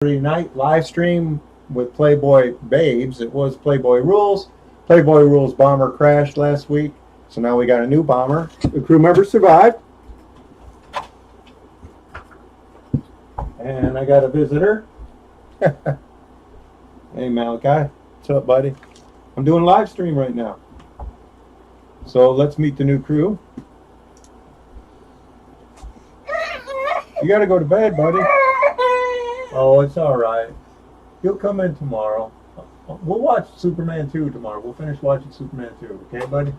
Night live stream with Playboy Babes. It was Playboy Rules. Playboy Rules bomber crashed last week, so now we got a new bomber. The crew member survived. And I got a visitor. Hey Malachi, what's up, buddy? I'm doing a live stream right now. So let's meet the new crew. You gotta go to bed, buddy. Oh, it's all right. He'll come in tomorrow. We'll watch Superman 2 tomorrow. We'll finish watching Superman 2. Okay, buddy?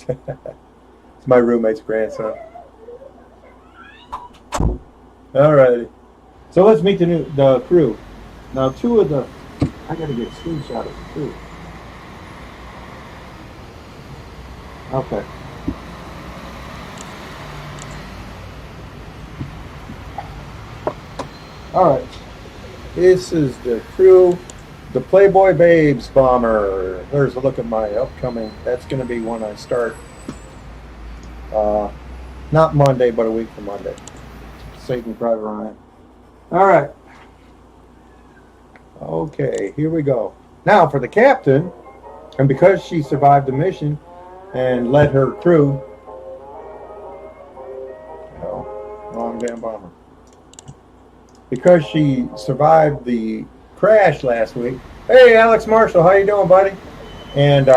It's my roommate's grandson. All righty. So let's meet the crew. Now, two of the... I got to get a screenshot of the crew. Okay. All right. This is the crew, the Playboy Babes bomber. There's a look at my upcoming. That's going to be when I start. Not Monday, but a week from Monday. Saving Private Ryan. All right. Okay, here we go. Now for the captain, and because she survived the mission and led her crew. Oh, wrong damn bomber. Because she survived the crash last week. Hey, Alex Marshall, how you doing, buddy? And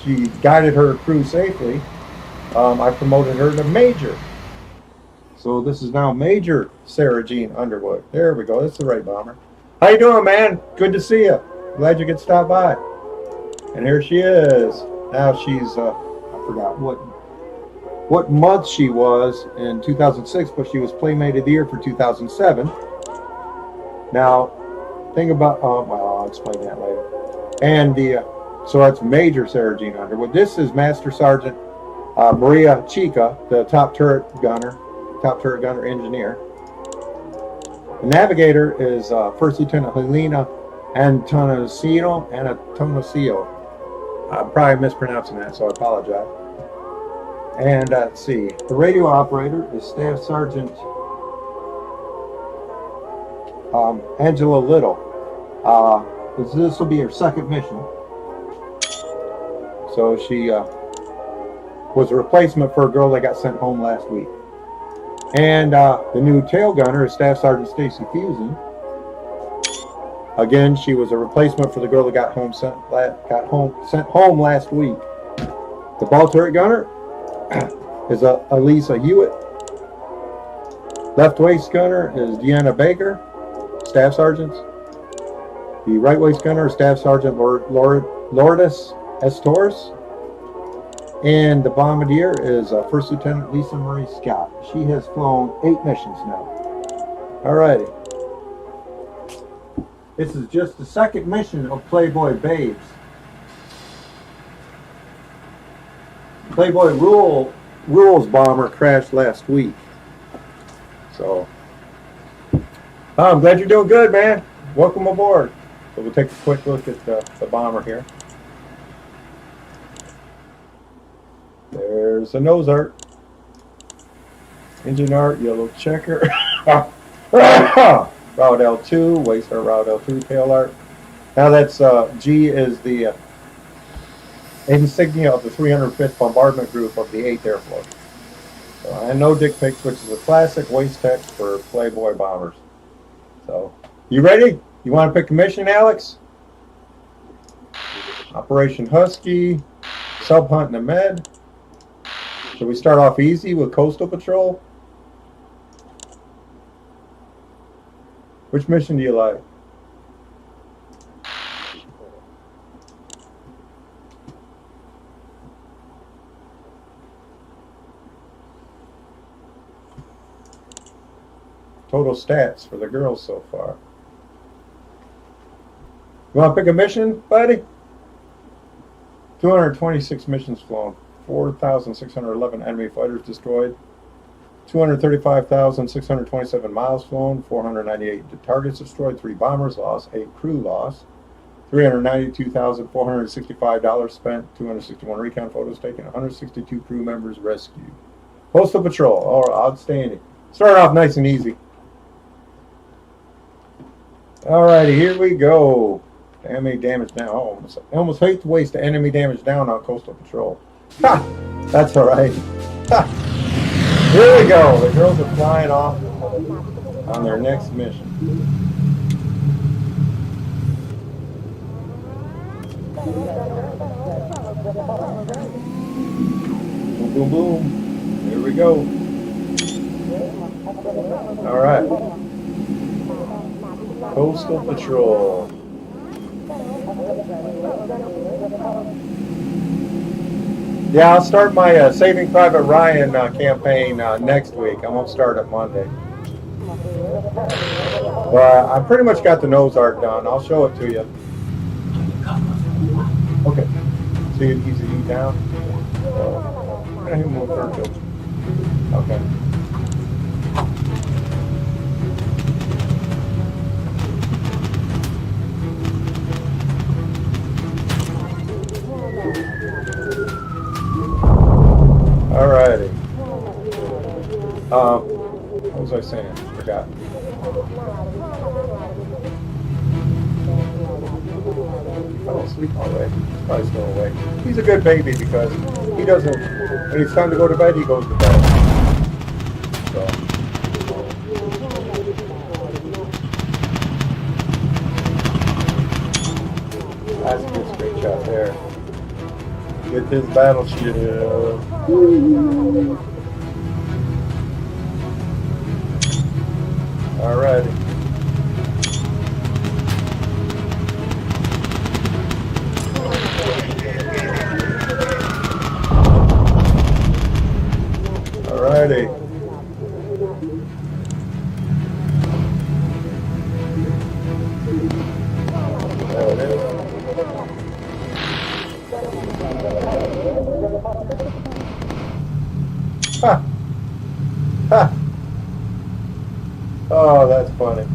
she guided her crew safely. I promoted her to Major. So this is now Major Sarah Jean Underwood. There we go. That's the right bomber. How you doing, man? Good to see you. Glad you could stop by. And here she is. Now she's, I forgot what month she was in 2006, but she was Playmate of the Year for 2007. Now, think about, well, I'll explain that later. And so that's Major Sarah Jean Underwood. This is Master Sergeant Maria Chica, the top turret gunner engineer. The navigator is First Lieutenant Helena Antonocio. I'm probably mispronouncing that, so I apologize. And let's see, the radio operator is Staff Sergeant Angela Little. This will be her second mission. So she was a replacement for a girl that got sent home last week. And the new tail gunner is Staff Sergeant Stacy Fusen. Again, she was a replacement for the girl that got sent home last week. The ball turret gunner is Elisa Hewitt. Left waist gunner is Deanna Baker, Staff Sergeant. The right waist gunner is Staff Sergeant Lourdes Estores. And the bombardier is First Lieutenant Lisa Marie Scott. She has flown 8 missions now. Alrighty. This is just the second mission of Playboy Babes. Playboy Rules bomber crashed last week. So, I'm glad you're doing good, man. Welcome aboard. So we'll take a quick look at the bomber here. There's the nose art. Engine art, yellow checker. Route L2, waist art, Route L3, tail art. Now that's G is the insignia of the 305th Bombardment Group of the 8th Air Force. So, and no dick pics, which is a classic waist text for Playboy bombers. So, you ready? You want to pick a mission, Alex? Operation Husky, Sub Hunt in the Med. Should we start off easy with Coastal Patrol? Which mission do you like? Total stats for the girls so far. You want to pick a mission, buddy? 226 missions flown. 4,611 enemy fighters destroyed. 235,627 miles flown. 498 targets destroyed. 3 bombers lost. 8 crew lost. $392,465 spent. 261 recon photos taken. 162 crew members rescued. Postal Patrol. All right, outstanding. Start off nice and easy. Alrighty, here we go. Enemy damage down. Oh, I almost hate to waste the enemy damage down on coastal patrol. Ha! That's alright. Ha! Here we go. The girls are flying off on their next mission. Boom, boom, boom. Here we go. Alright. Coastal Patrol. Yeah, I'll start my Saving Private Ryan campaign next week. I won't start it Monday. But I pretty much got the nose art done. I'll show it to you. Okay. See it easy down? I'm going to move vertical. Okay. Alrighty. What was I saying? Forgot. Oh, sleep already. He's probably still awake. He's a good baby because he doesn't. When it's time to go to bed, he goes to bed. So. That's a good screenshot there. Get this battleship. Alrighty. Alrighty. There it is. Ha! Ha! Oh, that's funny.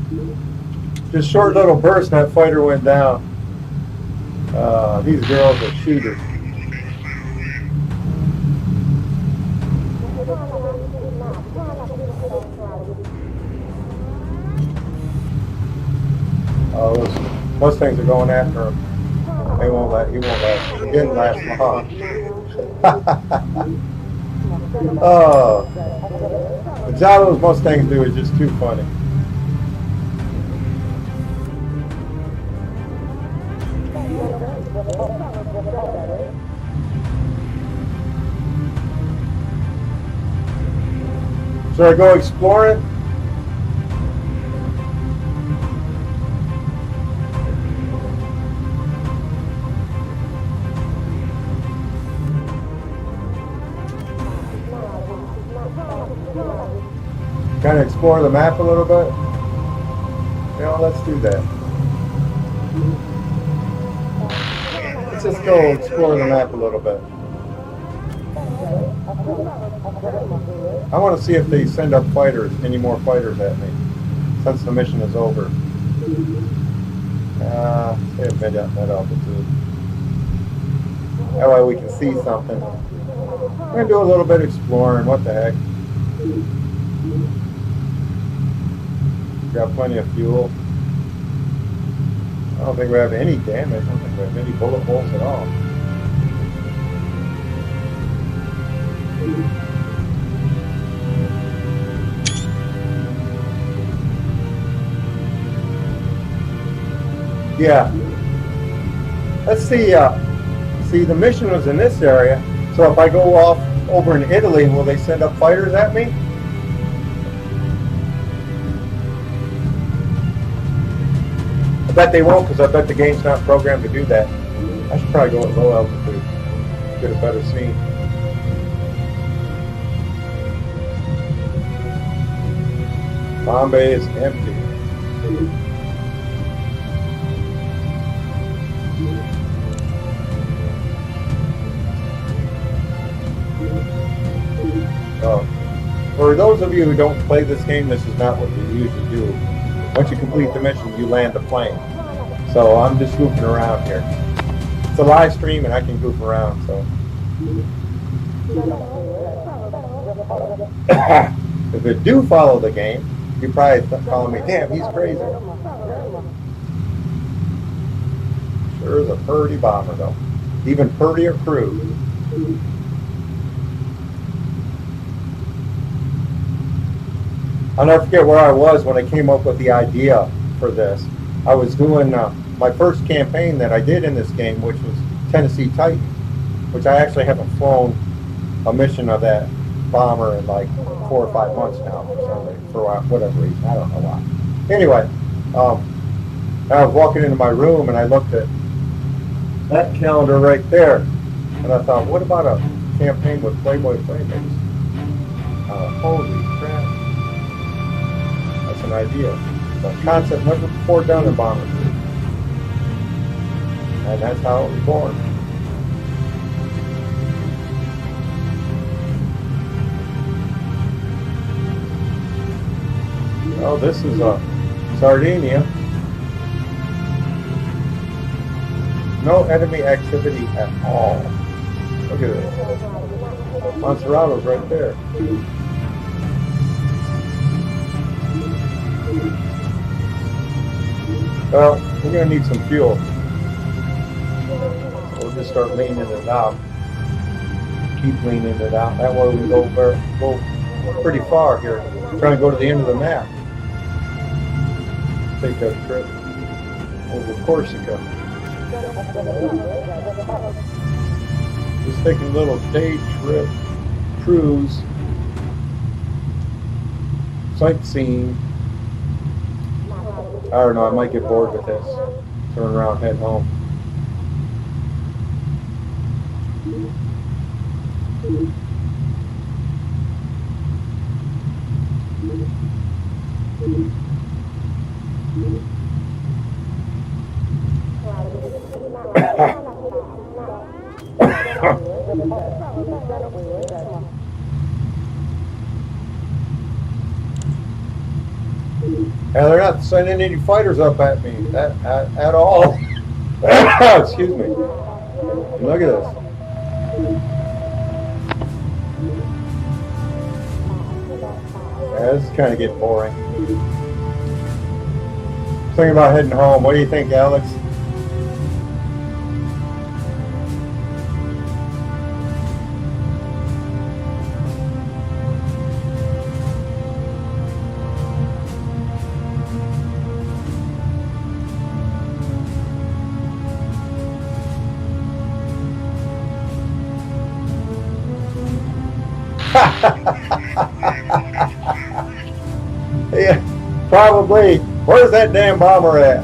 Just short little burst, and that fighter went down. These girls are shooters. Oh, those Mustangs are going after him. He won't last. He didn't last long. Oh, the job those Mustangs do is just too funny. Should I go explore it? Kind of explore the map a little bit? You know, let's do that. Let's just go explore the map a little bit. I want to see if they send up fighters, any more fighters at me, since the mission is over. Say a mid altitude. That way we can see something. We're going to do a little bit of exploring, what the heck. Got plenty of fuel. I don't think we have any damage. I don't think we have any bullet holes at all. Yeah. Let's see. See, the mission was in this area. So if I go off over in Italy, will they send up fighters at me? I bet they won't, because I bet the game's not programmed to do that. I should probably go at low altitude. Get a better scene. Bombay is empty. Oh. For those of you who don't play this game, this is not what you usually do. Once you complete the mission, you land the plane. So I'm just goofing around here. It's a live stream and I can goof around, so. If you do follow the game, you probably call me, damn, he's crazy. Sure is a purty bomber, though. Even purtier crew. I'll never forget where I was when I came up with the idea for this. I was doing my first campaign that I did in this game, which was Tennessee Titan, which I actually haven't flown a mission of that bomber in like 4 or 5 months now, for whatever reason. I don't know why. Anyway, I was walking into my room and I looked at that calendar right there, and I thought, what about a campaign with Playboy Playmates? Holy crap. That's an idea. The concept never before done in Bomber Group. And that's how it was born. Oh, this is Sardinia. No enemy activity at all. Look at this. Monserrato's right there. Well, we're going to need some fuel. We'll just start leaning it out. Keep leaning it out. That way we go pretty far here. Trying to go to the end of the map. Take that trip over Corsica. Just taking a little day trip, cruise, sightseeing. I don't know, I might get bored with this. Turn around, head home. And they're not sending any fighters up at me at all. Excuse me. Look at this. Yeah, this is kind of getting boring. Thinking about heading home. What do you think, Alex? Yeah, probably. Where's that damn bomber at?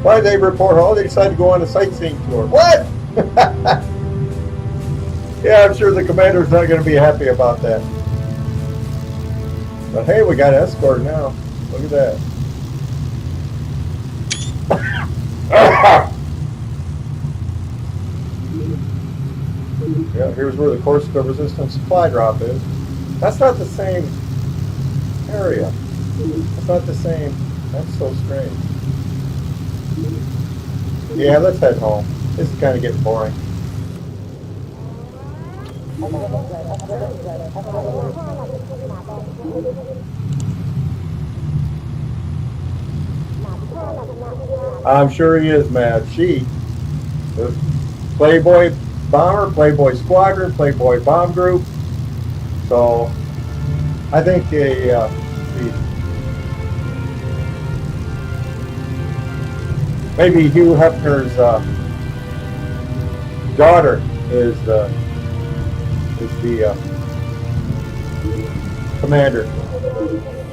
Why did they report? Oh, they decided to go on a sightseeing tour. What? Yeah, I'm sure the commander's not going to be happy about that. But hey, we got an escort now. Look at that. Yeah, here's where the Corsica resistance supply drop is. That's not the same area. It's not the same. That's so strange. Yeah, let's head home. This is kind of getting boring. I'm sure he is mad. She, the Playboy Bomber, Playboy Squadron, Playboy Bomb Group. So, I think maybe Hugh Hefner's daughter is the commander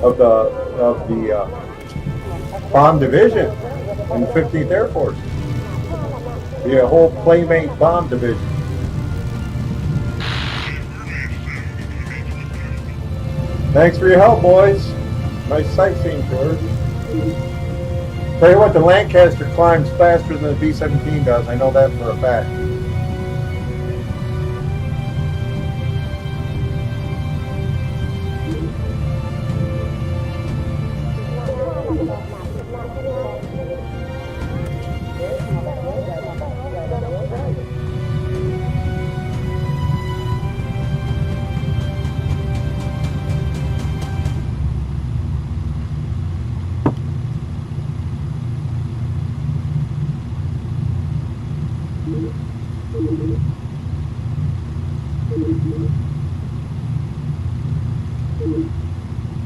of the bomb division in the 15th Air Force. The whole Playmate bomb division. Thanks for your help, boys. Nice sightseeing tour. Tell you what, the Lancaster climbs faster than the B-17 does. I know that for a fact.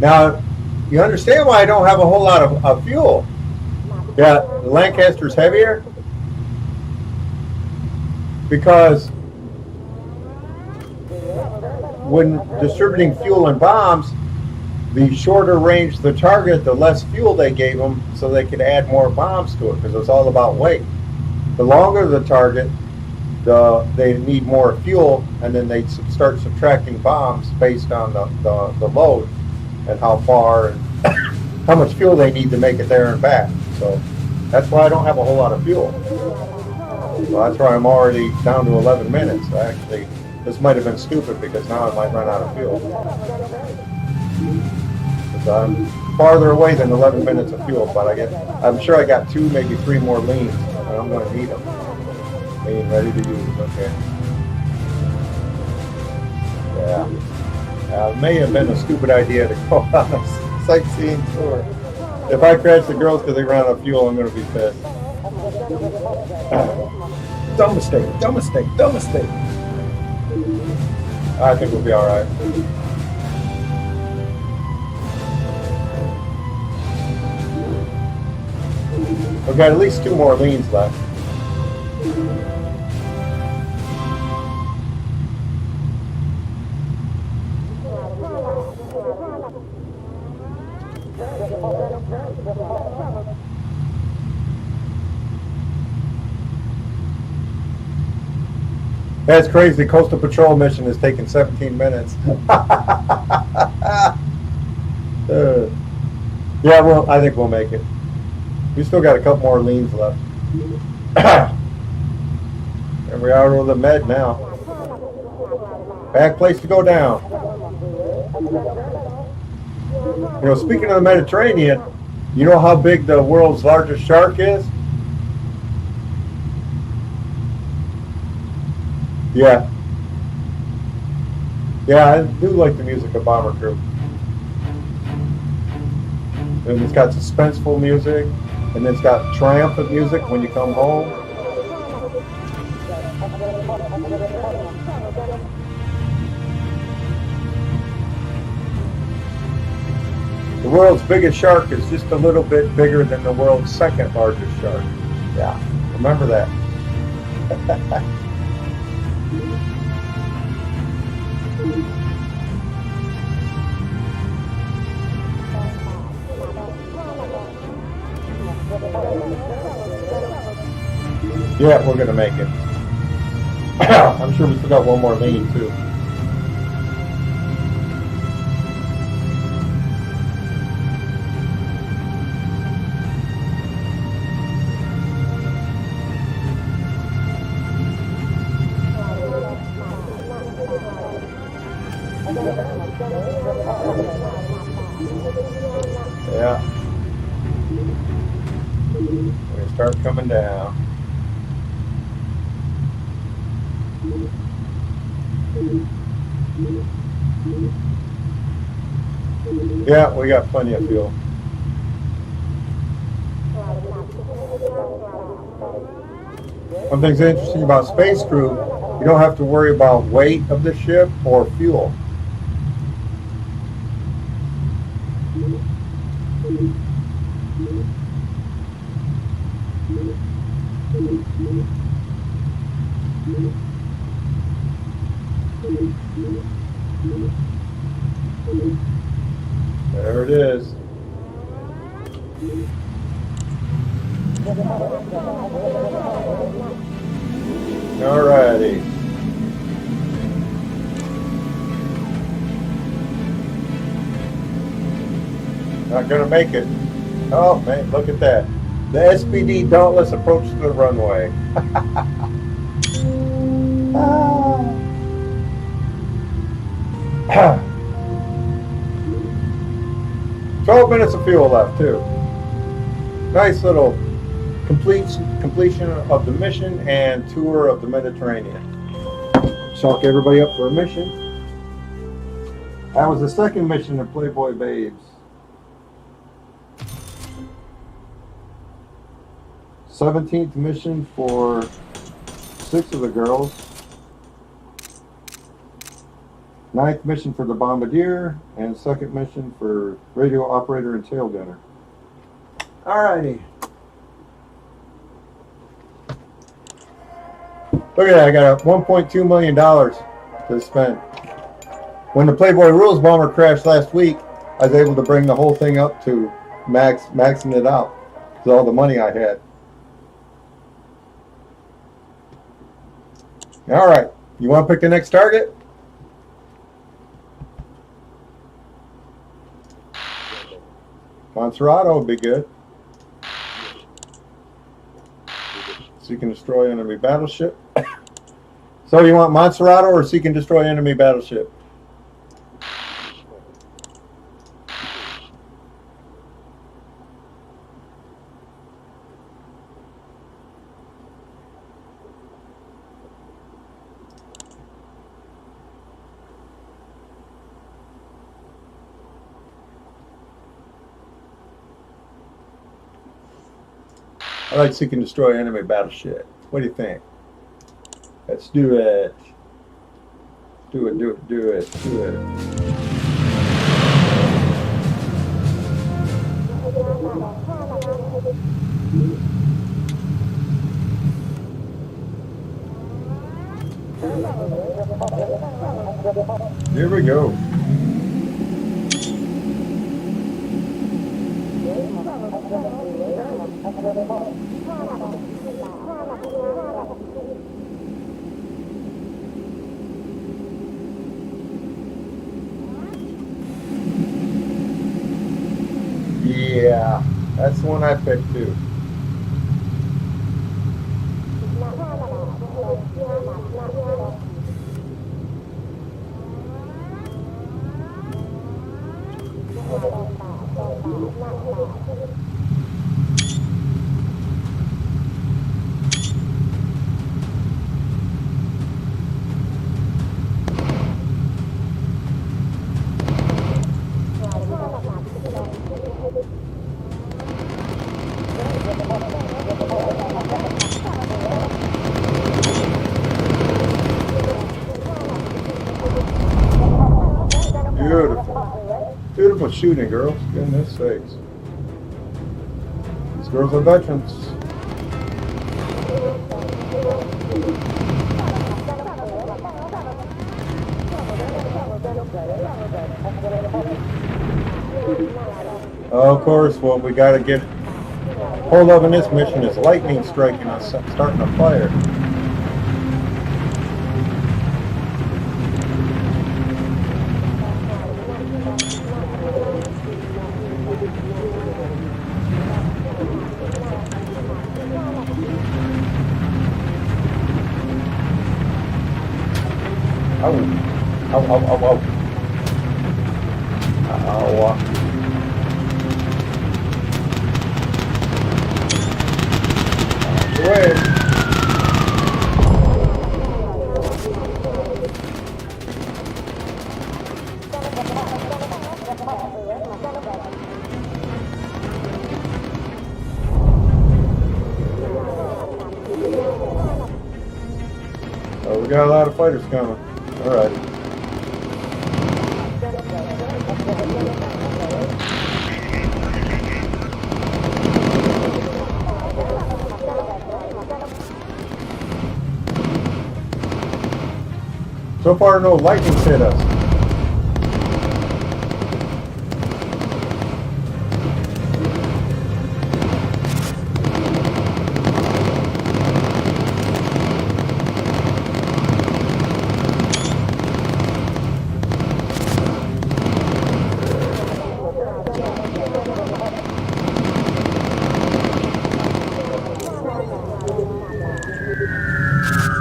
Now, you understand why I don't have a whole lot of fuel. Yeah, the Lancaster's heavier because when distributing fuel and bombs, the shorter range the target, the less fuel they gave them so they could add more bombs to it because it's all about weight. The longer the target, they need more fuel, and then they start subtracting bombs based on the load and how far and how much fuel they need to make it there and back. So that's why I don't have a whole lot of fuel. So that's why I'm already down to 11 minutes. Actually, this might have been stupid because now I might run out of fuel. Because I'm farther away than 11 minutes of fuel, but I'm sure I got 2, maybe 3 more leans, and I'm going to need them. Lean ready to use, okay. Yeah. It may have been a stupid idea to go on a sightseeing tour. If I crash the girls because they ran out of fuel, I'm going to be pissed. Dumb mistake, dumb mistake, dumb mistake. I think we'll be all right. We've got at least 2 more leans left. That's crazy. The Coastal Patrol mission is taking 17 minutes. Yeah, well, I think we'll make it. We still got a couple more leans left. And we're out of the med now. Bad place to go down. You know, speaking of the Mediterranean, you know how big the world's largest shark is? Yeah. Yeah, I do like the music of Bomber Crew. And it's got suspenseful music, and it's got triumphant music when you come home. The world's biggest shark is just a little bit bigger than the world's second largest shark. Yeah, remember that. Yeah, we're gonna make it. I'm sure we still got 1 more lean too. Yeah. We're gonna start coming down. Yeah, we got plenty of fuel. One thing's interesting about Space Crew, you don't have to worry about weight of the ship or fuel. There it is. Alrighty. Not gonna make it. Oh man, look at that. The SPD Dauntless approach to the runway. 12 minutes of fuel left too. Nice little completion of the mission and tour of the Mediterranean. Chalk everybody up for a mission. That was the second mission of Playboy Babes. 17th mission for 6 of the girls. Ninth mission for the bombardier, and second mission for radio operator and tail gunner. Alrighty. Look at that, I got a $1.2 million to spend. When the Playboy Rules bomber crashed last week, I was able to bring the whole thing up to maxing it out. Because all the money I had. Alright, you want to pick the next target? Monserrato would be good. Seek and destroy enemy battleship. So you want Monserrato or seek and destroy enemy battleship? I like seek and destroy enemy battleship. What do you think? Let's do it. Do it, do it, do it, do it. Here we go. Yeah, that's the one I picked too. Beautiful. Beautiful shooting, girls. Goodness sakes. These girls are veterans. Of course, what we got to get hold of in this mission is lightning striking us, starting a fire. Oh, oh, oh, oh, oh. Oh. Away. Oh, we got a lot of fighters coming. All right. So far, no lightning hit us.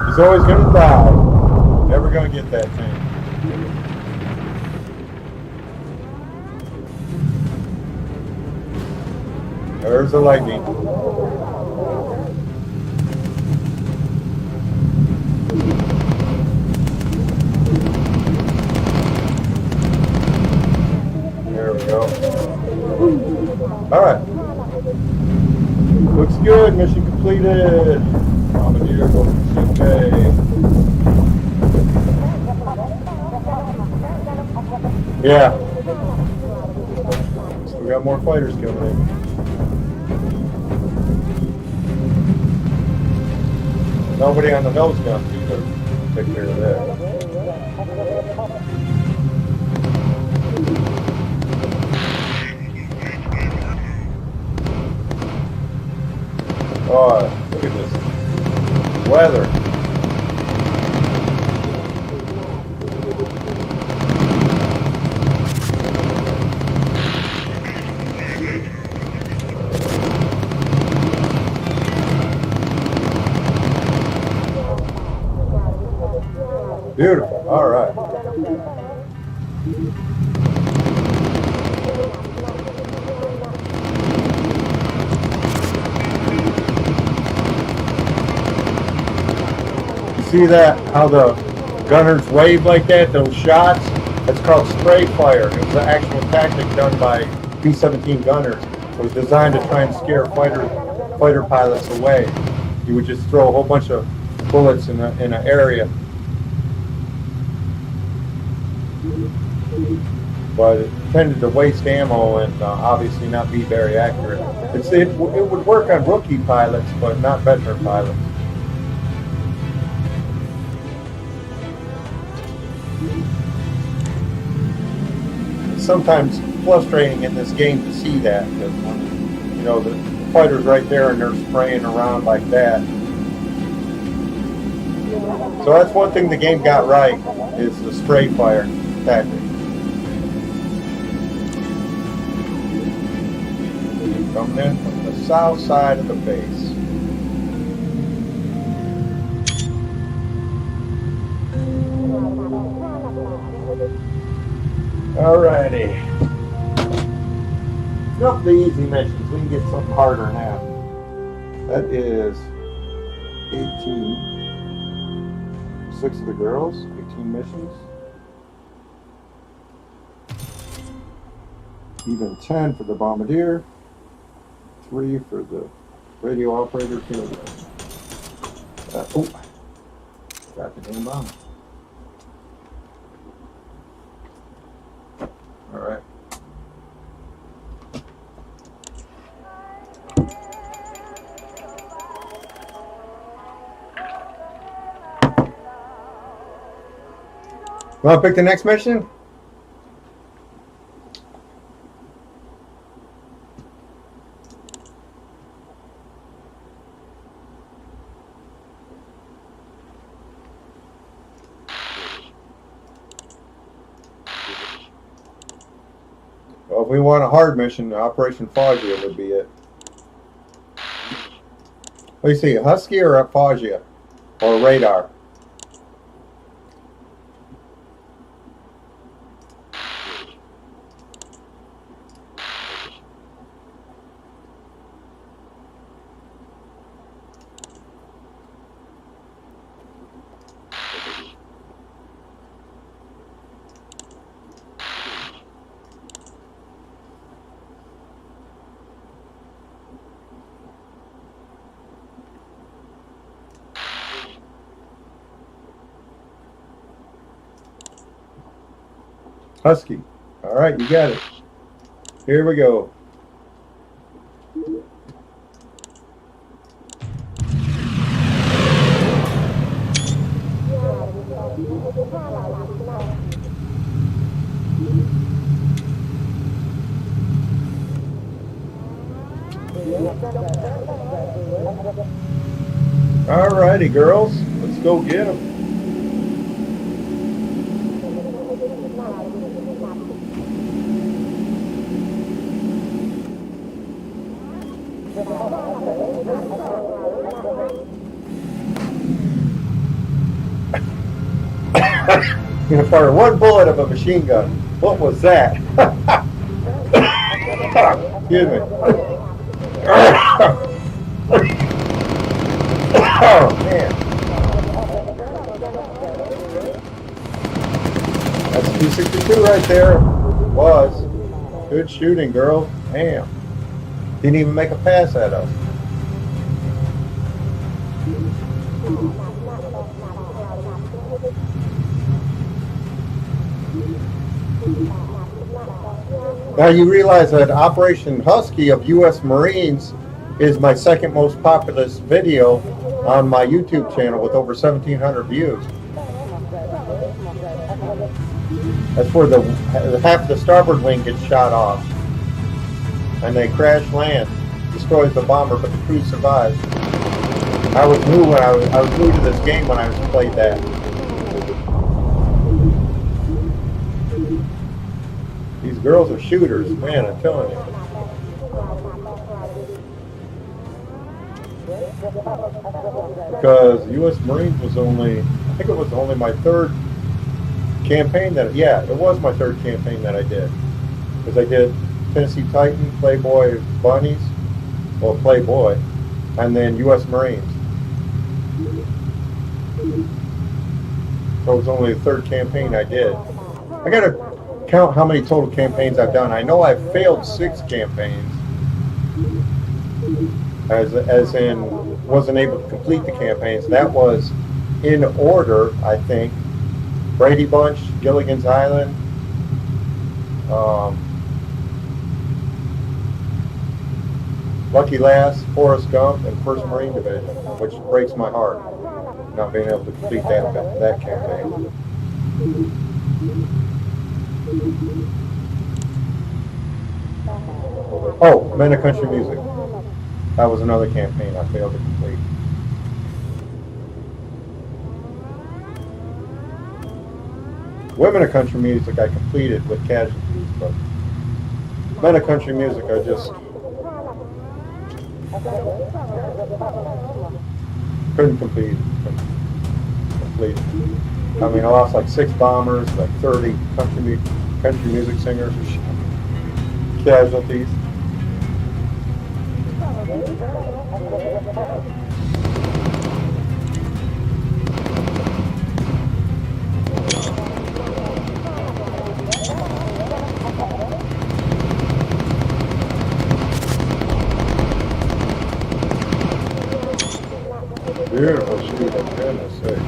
He's always going to die. Never going to get that thing. There's the lightning. There we go. All right. Looks good. Mission completed. Bombardier, go for CK. Yeah. We got more fighters coming in. Nobody on the nose gun to take care of that. Oh, look at this weather. Beautiful. All right. See that? How the gunners wave like that? Those shots? That's called spray fire. It was an actual tactic done by B-17 gunners. It was designed to try and scare fighter pilots away. You would just throw a whole bunch of bullets in an area. But it tended to waste ammo and obviously not be very accurate. It would work on rookie pilots, but not veteran pilots. It's sometimes frustrating in this game to see that, because you know the fighter's right there and they're spraying around like that. So that's one thing the game got right, is the spray fire tactic. Coming in from the south side of the base. Alrighty. Enough the easy missions. We can get something harder now. That is 18. 6 of the girls. 18 missions. Even 10 for the bombardier. 3 for the radio operator. Oh, got the damn bomb. All right. Want to pick the next mission? Well, if we want a hard mission, Operation Foggia would be it. What do you see, a Husky or a Foggia? Or a radar? Husky. All right, you got it. Here we go. All righty, girls. Let's go get them. You're gonna fire one bullet of a machine gun. What was that? Excuse me. Oh man. That's 262 right there. Was. Good shooting, girl. Damn. Didn't even make a pass at us. Now you realize that Operation Husky of U.S. Marines is my second most popular video on my YouTube channel with over 1,700 views. That's where the half the starboard wing gets shot off, and they crash land, destroys the bomber, but the crew survives. I was new when I was new to this game when I played that. These girls are shooters, man, I'm telling you. Because U.S. Marines was only, I think it was only my third campaign that, yeah, it was my third campaign that I did. Because I did Tennessee Titan, Playboy Bunnies, well, Playboy, and then U.S. Marines. So it was only the third campaign I did. I gotta count how many total campaigns I've done. I know I've failed 6 campaigns, as in wasn't able to complete the campaigns. That was in order, I think. Brady Bunch, Gilligan's Island, Lucky Lass, Forrest Gump, and 1st Marine Division, which breaks my heart, not being able to complete that campaign. Oh, Men of Country Music. That was another campaign I failed to complete. Women of Country Music I completed with casualties, but Men of Country Music I just couldn't complete. I mean, I lost like 6 bombers, like 30 country music singers or casualties. Beautiful shoot, for goodness sakes.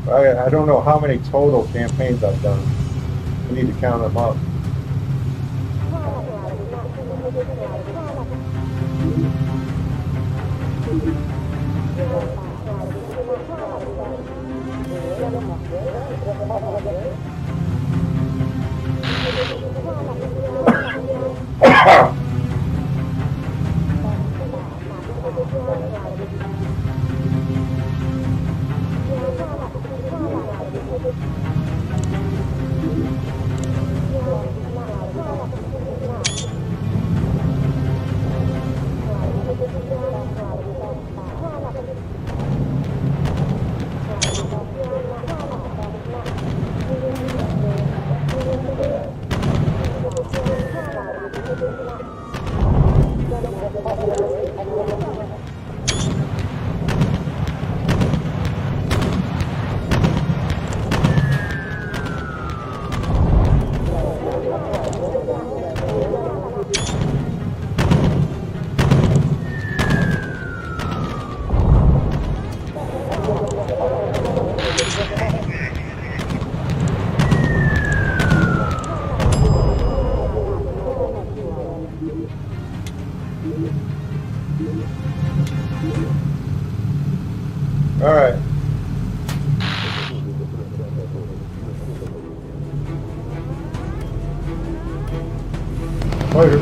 I don't know how many total campaigns I've done. I need to count them up. All right.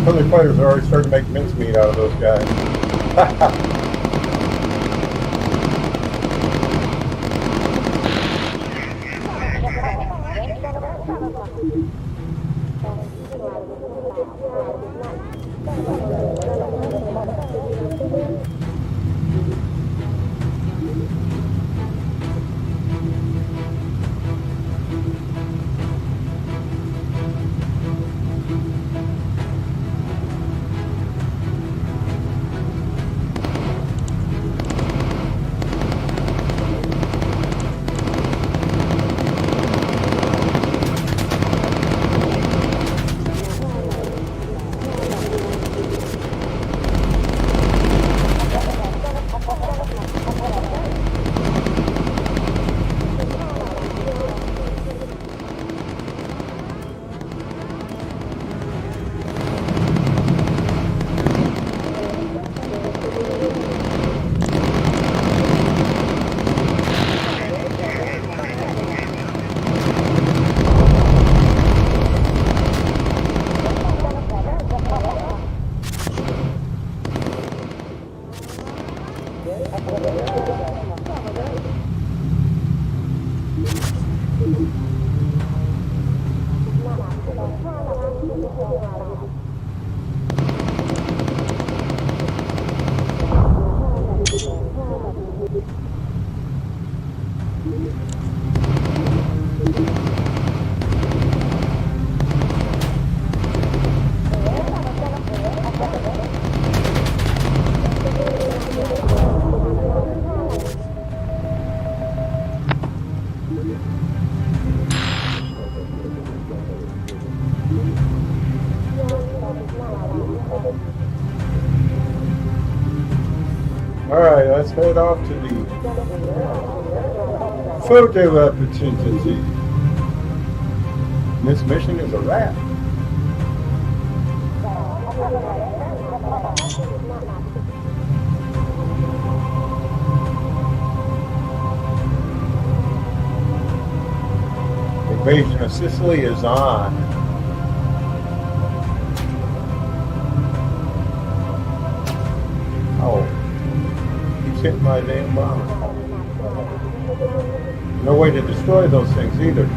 Other fighters are already starting to make mincemeat out of those guys. Alright, let's head off to the photo opportunity. This mission is a wrap. Invasion of Sicily is on. Oh, keeps hitting my damn bomber. No way to destroy those things either.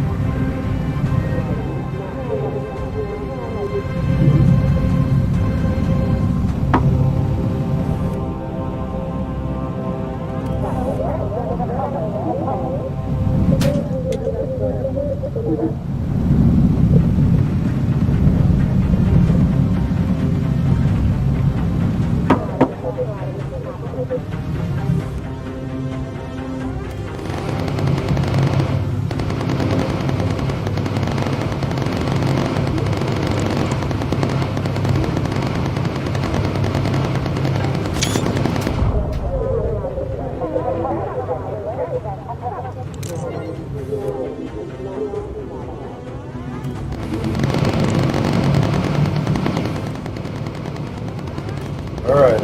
Alright.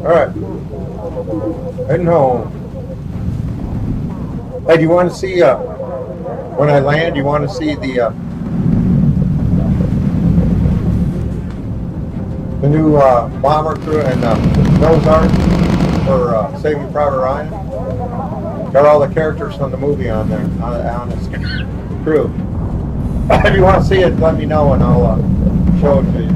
Alright. Heading home. Hey, do you want to see, when I land, you want to see the new bomber crew and nose art for Saving Private Ryan? Got all the characters from the movie on there, on this crew. If you want to see it, let me know and I'll show it to you.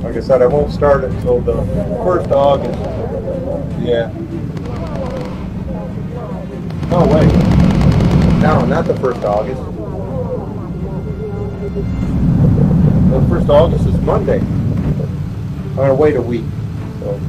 Like I said, I won't start it until the 1st of August. Yeah. Oh, wait. No, not the 1st of August. The 1st of August is Monday. I'm going to wait a week. So.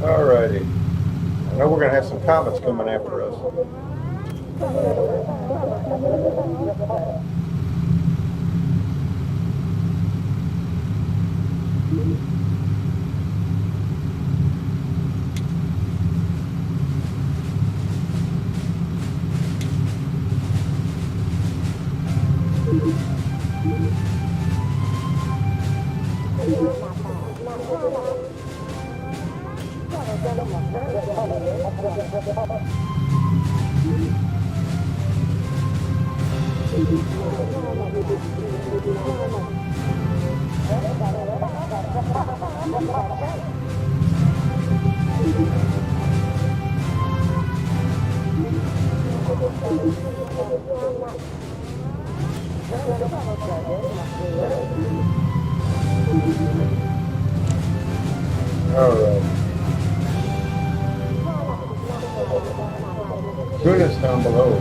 Alrighty. I know we're going to have some comets coming after us. Alright. Goodness down below.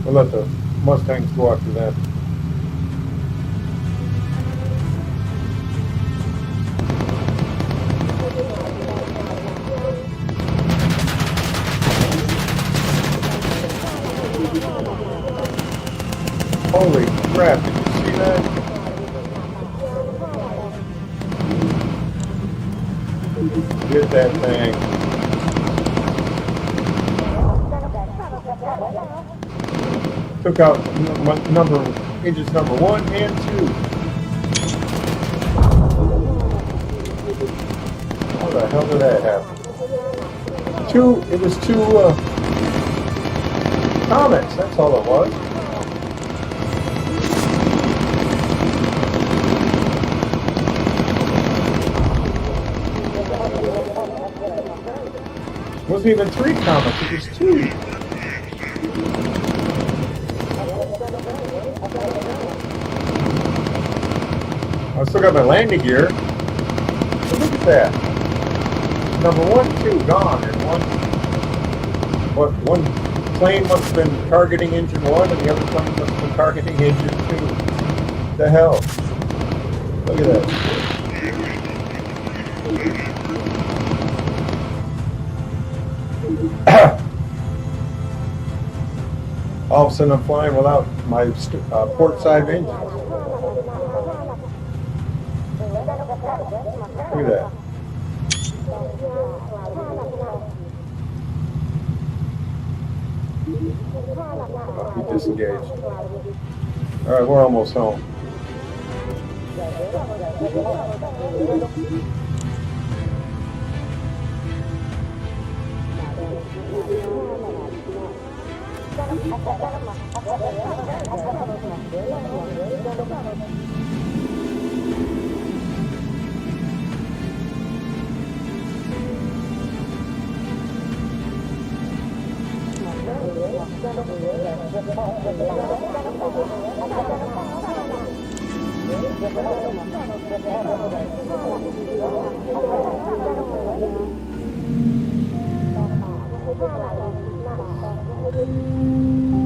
We'll let the Mustangs go after them. Holy crap, did you see that? Get that thing. Took out engines number 1 and 2. How the hell did that happen? It was two comets, that's all it was. It wasn't even 3 comets, it was 2. I still got my landing gear. But look at that. Number 1, 2 gone, and one plane must have been targeting engine 1, and the other plane must have been targeting engine 2. The hell? Look at that. All of a sudden, I'm flying without my port side engine. Look at that. Oh, he disengaged. Alright, we're almost home.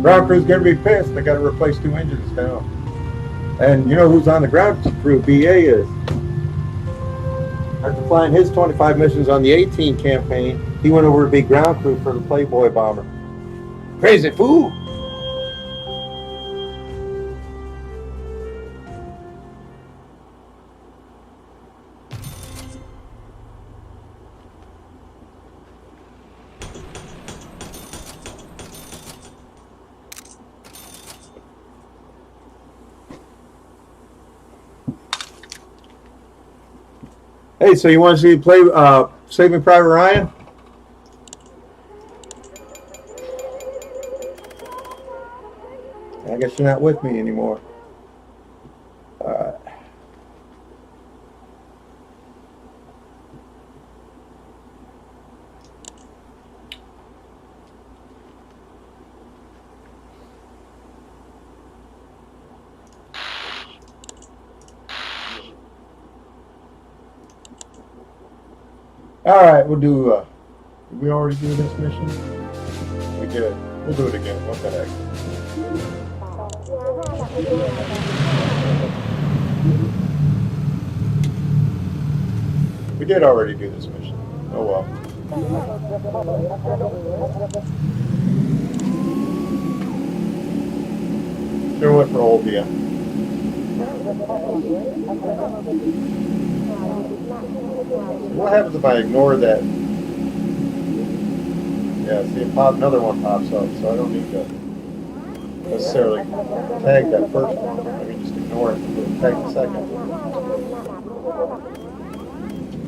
Ground crew's gonna be pissed. They gotta replace 2 engines now. And you know who's on the ground crew? BA is. After flying his 25 missions on the 18 campaign, he went over to be ground crew for the Playboy bomber. Crazy fool! Hey, so you want to see Saving Private Ryan? I guess you're not with me anymore. All right, we'll do. Did we already do this mission? We did. We'll do it again. What the heck? We did already do this mission. Oh well. Sure went for Olbia. What happens if I ignore that? Yeah, see, another one pops up, so I don't need to necessarily tag that first one. I can just ignore it and tag the second.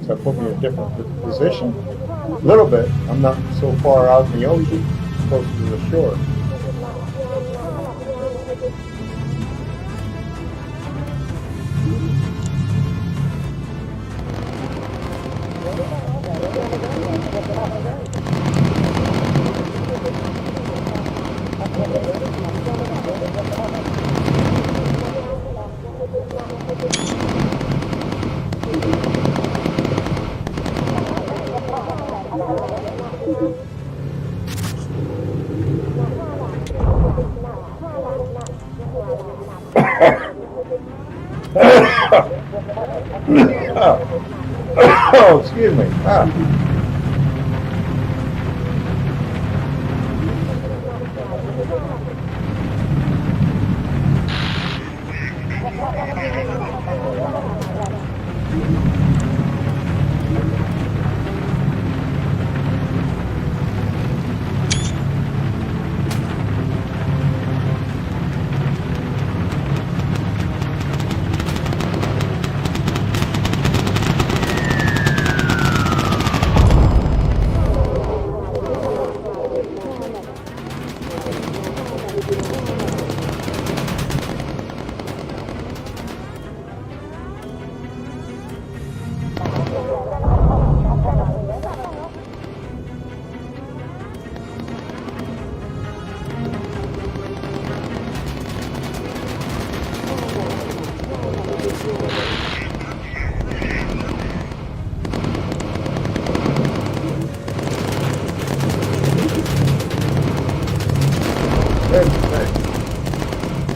So that put me in a different position. A little bit. I'm not so far out in the ocean, closer to the shore. Oh, excuse me. Ah.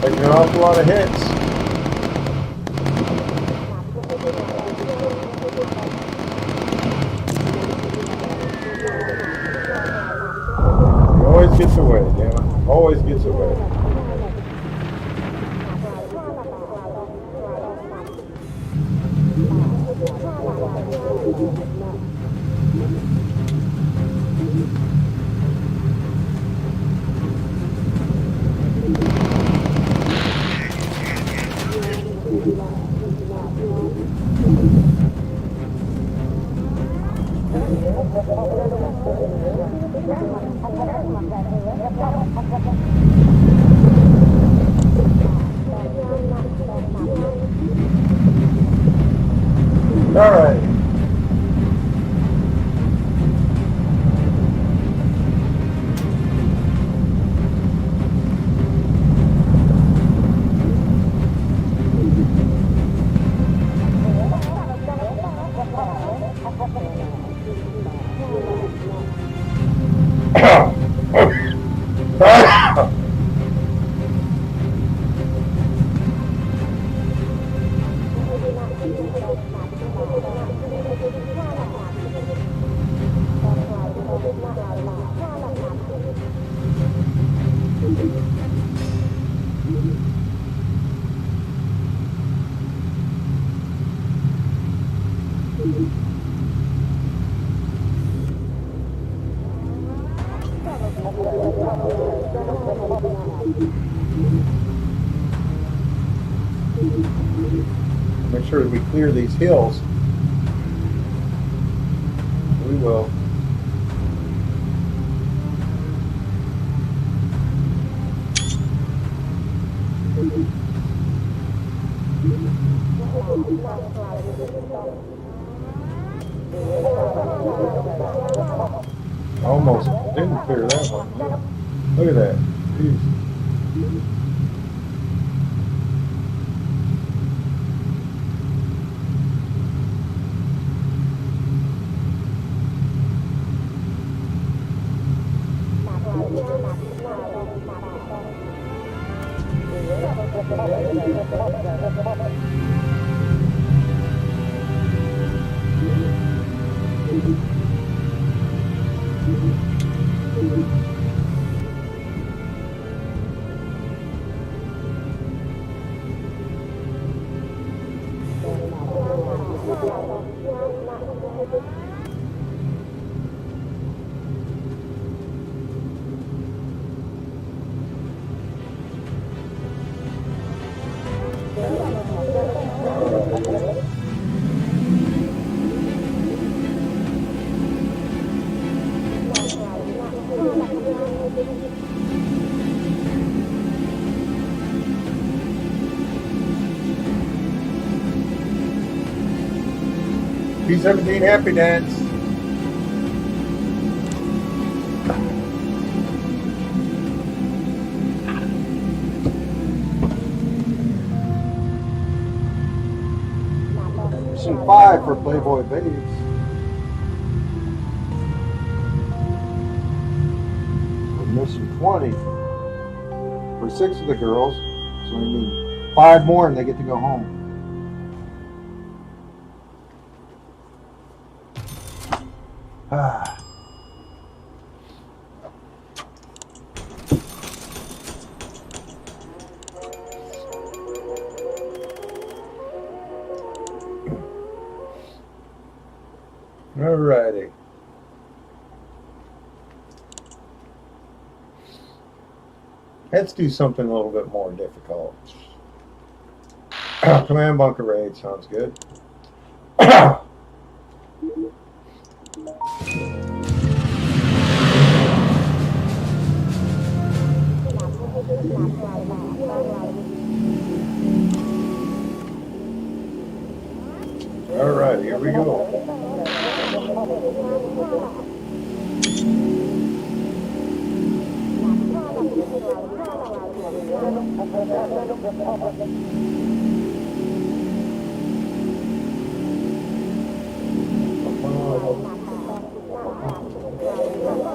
Taking an awful lot of hits. He always gets away, damn it. Always gets away. All right. Make sure that we clear these hills. We will. Almost didn't clear that one. Look at that. Jeez. P-17 Happy Dance. Mission 5 for Playboy babes. mission 20 for 6 of the girls. So we need 5 more and they get to go home. Ah. Alrighty. Let's do something a little bit more difficult. Command bunker raid sounds good. Alright, here we go.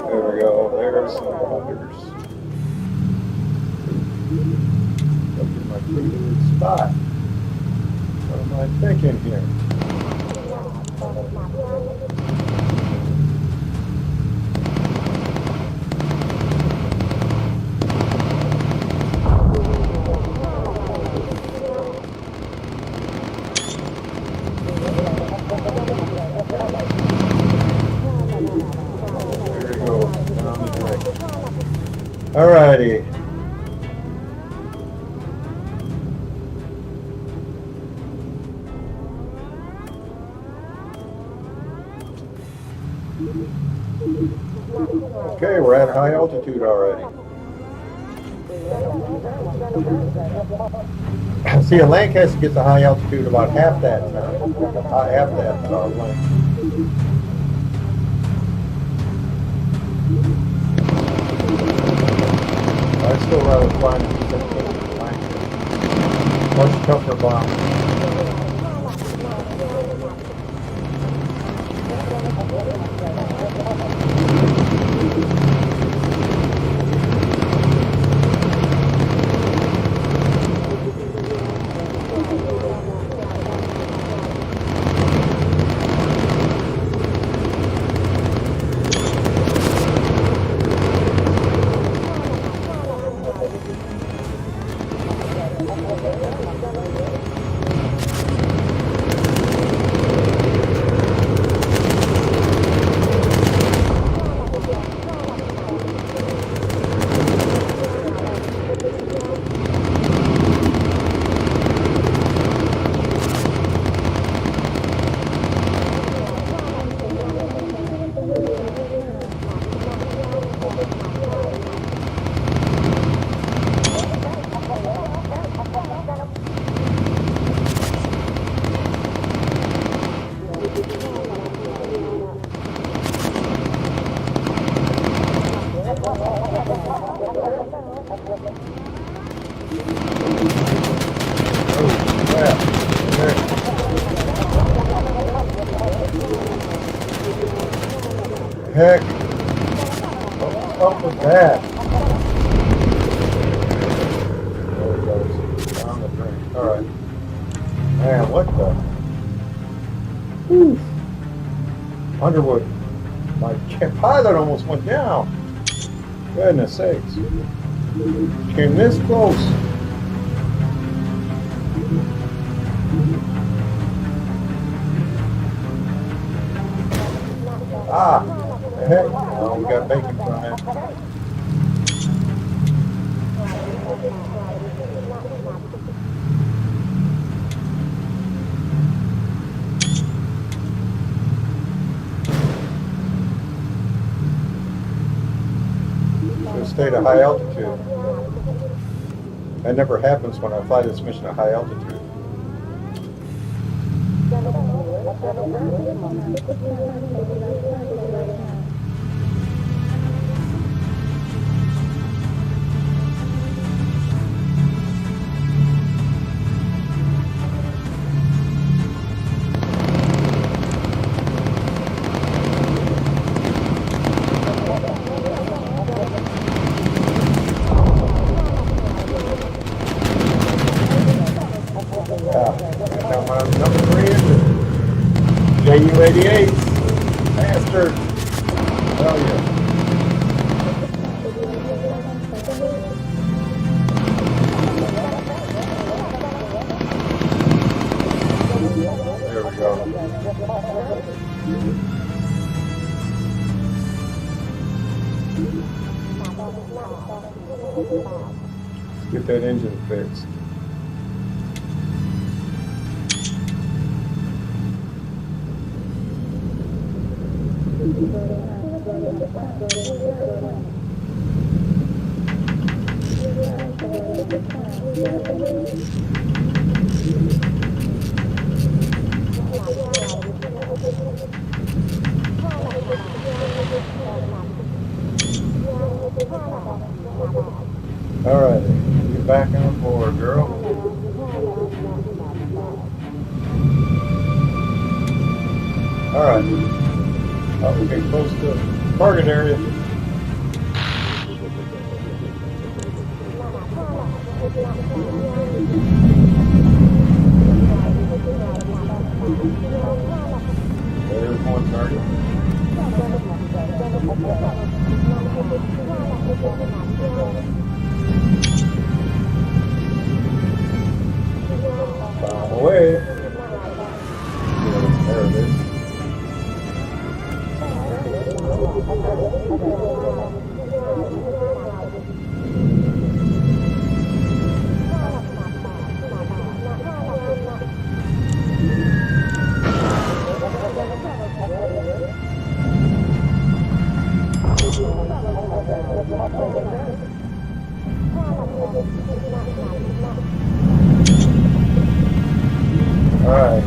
There we go. There's some hunters. Up in my pretty spot. What am I thinking here? Alrighty. Okay, we're at high altitude already. See, a Lancaster gets a high altitude about half that time. Half that length. I'd still rather fly in a Lancaster. Much tougher bomb. Heck, what's up with that? There it goes, on the drink. All right. Man, what the? Whew. Underwood, my pilot almost went down. Goodness sakes. Came this close. Ah. Heck, oh, we got bacon from it. Should stay at high altitude. That never happens when I fly this mission at high altitude. U-88. Faster. Hell yeah. There we go. Let's get that engine fixed. All right, get back on board, girl. All right, we're getting close to the target area. There's one target. Bomb away. There it is. All right.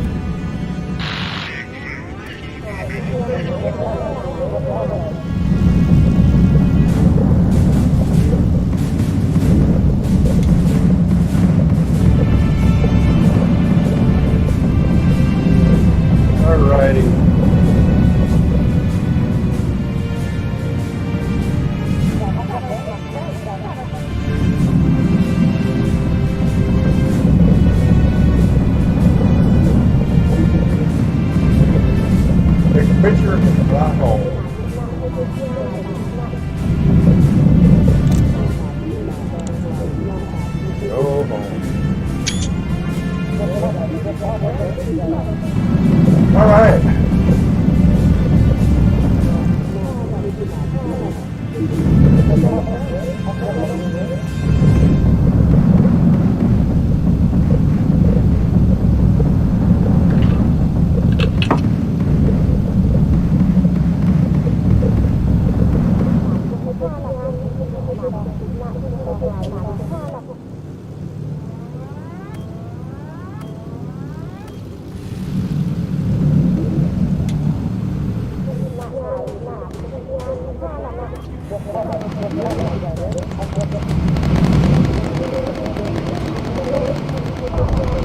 Picture of the black hole. Go home. All right.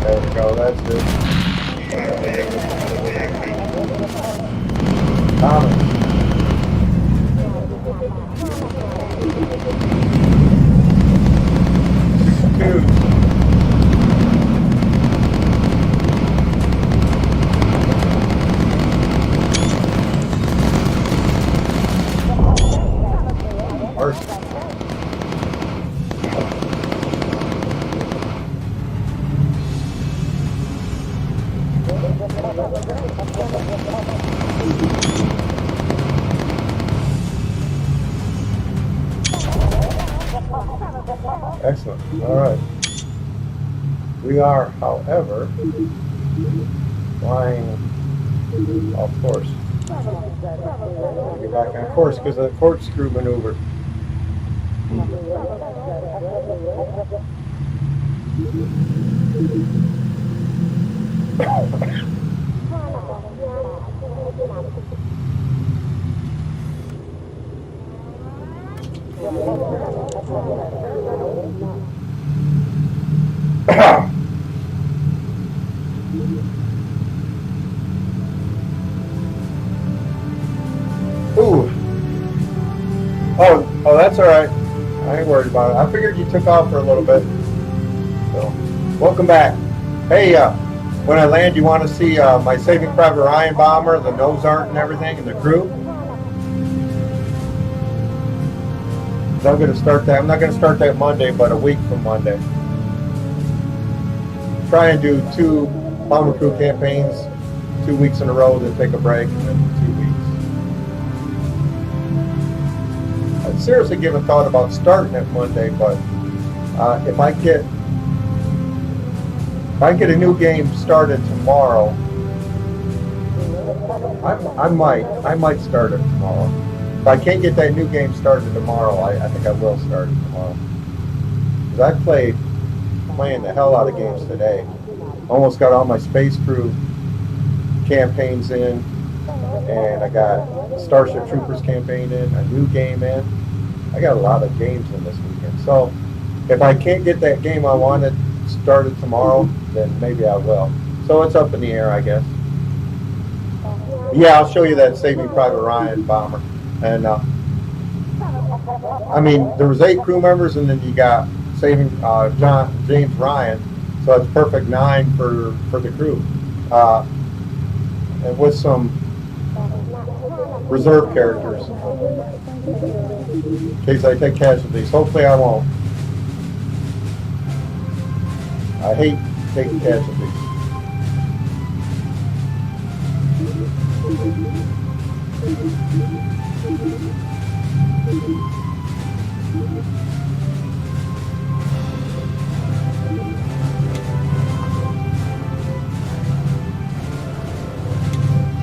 There we go, that's good. Thomas. Dude. Excellent. All right. We are, however, flying off course. Get back on course because of the corkscrew maneuver. Ooh. Oh, that's all right. I ain't worried about it. I figured you took off for a little bit. So, welcome back. Hey, when I land, you want to see my Saving Private Ryan bomber, the nose art and everything, and the crew. So I'm going to start that. I'm not going to start that Monday, but a week from Monday. Try and do 2 bomber crew campaigns, 2 weeks in a row, then take a break, and then 2 weeks. I've seriously given thought about starting it Monday, but if I get a new game started tomorrow, I might start it tomorrow. If I can't get that new game started tomorrow, I think I will start it tomorrow. Because I playing the hell out of games today. Almost got all my Space Crew campaigns in, and I got Starship Troopers campaign in, a new game in. I got a lot of games in this weekend. So if I can't get that game I wanted started tomorrow, then maybe I will. So it's up in the air, I guess. Yeah, I'll show you that Saving Private Ryan bomber. And I mean, there was 8 crew members, and then you got Saving James Ryan, so it's perfect 9 for the crew, and with some reserve characters in case I take casualties. Hopefully I won't. I hate taking casualties.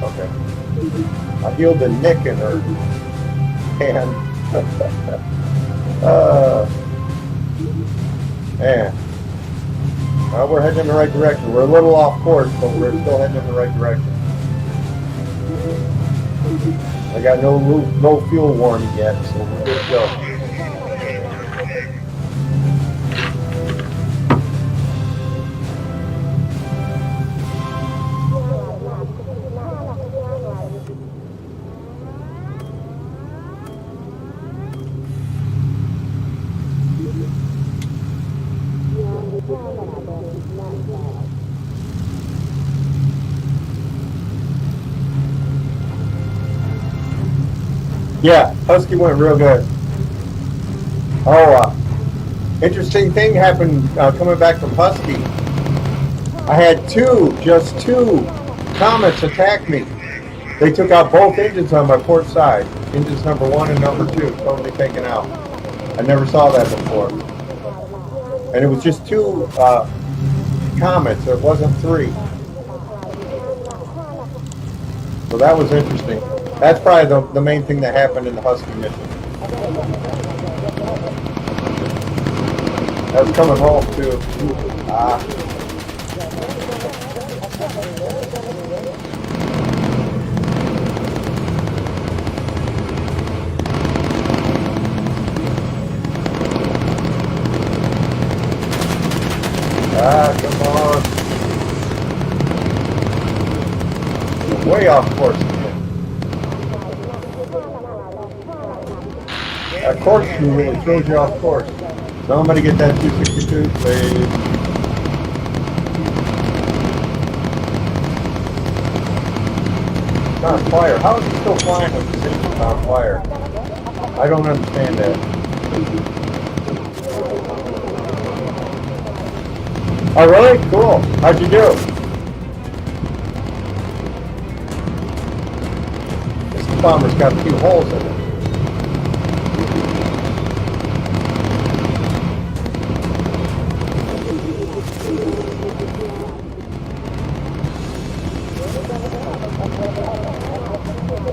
Okay. I healed the nick in her hand. Man. Well, we're heading in the right direction. We're a little off course, but we're still heading in the right direction. I got no fuel warning yet, so we're good to go. Yeah, Husky went real good. Oh, interesting thing happened coming back from Husky. I had just two comets attack me. They took out both engines on my port side. Engines number 1 and number 2, totally taken out. I never saw that before. And it was just 2 comets, it wasn't 3. So that was interesting. That's probably the main thing that happened in the Husky mission. That was coming home too. Come on. Way off course. That corkscrew really throws you off course. Somebody get that 262, please. It's on fire. How is he still flying with this engine on fire? I don't understand that. Oh, really? Cool. How'd you do? This bomber's got 2 holes in it.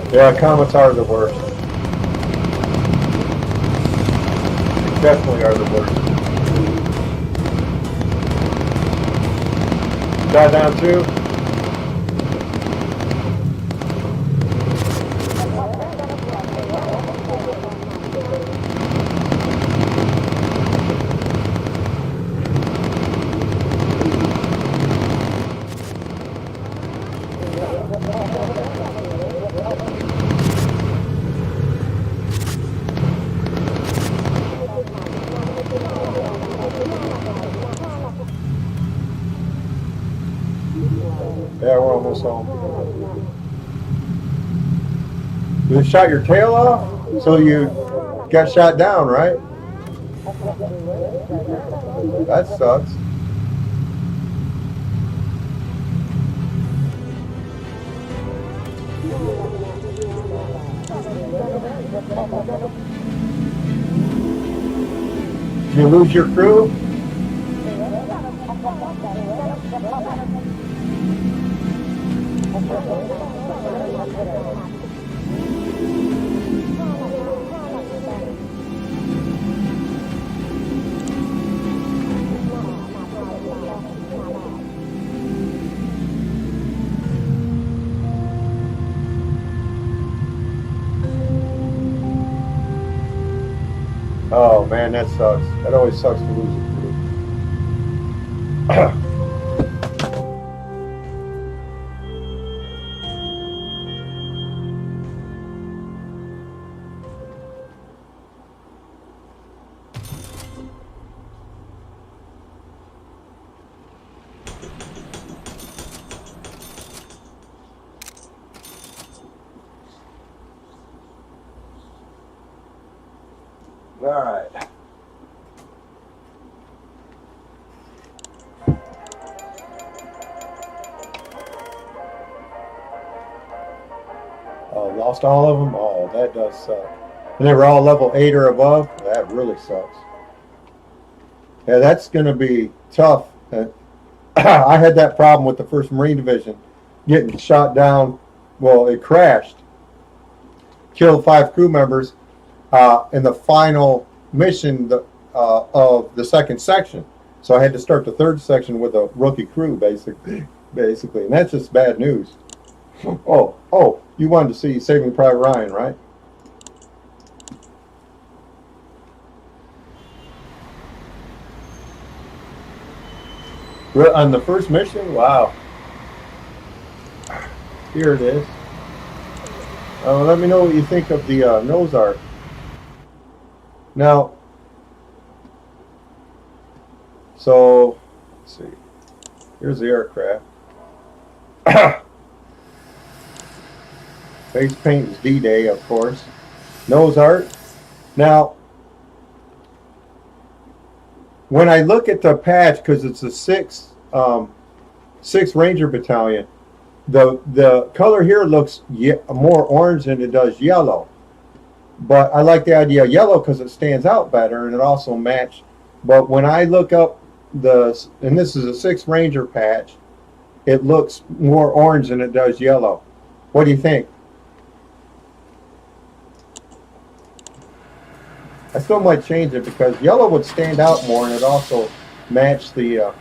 Yeah, comets are the worst. They definitely are the worst. Guy down 2. almost home. You shot your tail off, so you got shot down, right? That sucks. Did you lose your crew? Oh man, that sucks. That always sucks to lose a crew. All right. Oh, lost all of them? Oh, that does suck. And they were all level 8 or above? That really sucks. Yeah, that's going to be tough. I had that problem with the 1st Marine Division. Getting shot down. Well, it crashed. Killed 5 crew members in the final mission of the 2nd section. So I had to start the 3rd section with a rookie crew, basically. And that's just bad news. Oh, you wanted to see Saving Private Ryan, right? On the 1st mission? Wow. Here it is. Let me know what you think of the nose art. Now, so, let's see. Here's the aircraft. Face paint is D-Day, of course. Nose art. Now, when I look at the patch, because it's a 6 Ranger Battalion, the color here looks more orange than it does yellow. But I like the idea of yellow because it stands out better and it also matches. But when I look up and this is a 6 Ranger patch, it looks more orange than it does yellow. What do you think? I still might change it because yellow would stand out more and it also matched the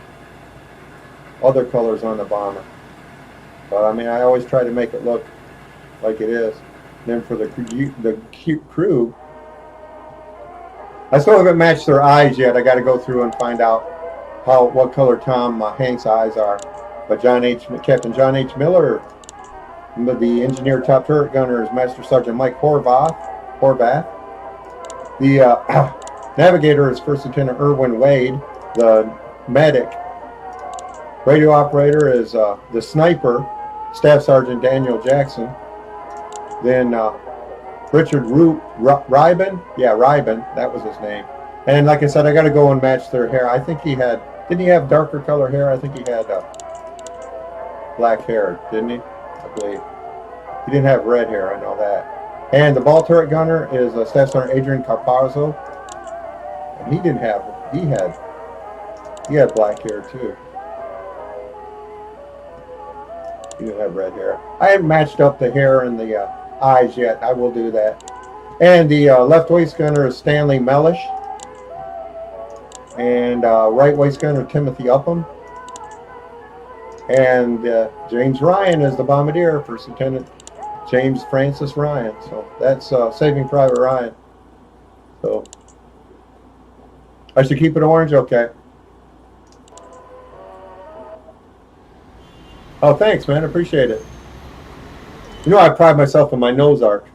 other colors on the bomber. But I mean, I always try to make it look like it is. Then for the crew, I still haven't matched their eyes yet. I got to go through and find out what color Tom Hanks' eyes are. But Captain John H. Miller, the engineer top turret gunner, is Master Sergeant Mike Horvath. The navigator is First Lieutenant Irwin Wade. The medic, radio operator is the sniper, Staff Sergeant Daniel Jackson. Then Richard Ryben. Yeah, Ryben. That was his name. And like I said, I got to go and match their hair. I think didn't he have darker color hair? I think he had black hair, didn't he? I believe. He didn't have red hair, I know that. And the ball turret gunner is Staff Sergeant Adrian Carpazzo. And he had black hair too. He didn't have red hair. I haven't matched up the hair and the eyes yet. I will do that. And the left waist gunner is Stanley Mellish. And right waist gunner Timothy Upham. And James Ryan is the bombardier, First Lieutenant James Francis Ryan. So that's Saving Private Ryan. So I should keep it orange? Okay. Oh, thanks, man. I appreciate it. You know, I pride myself on my nose art.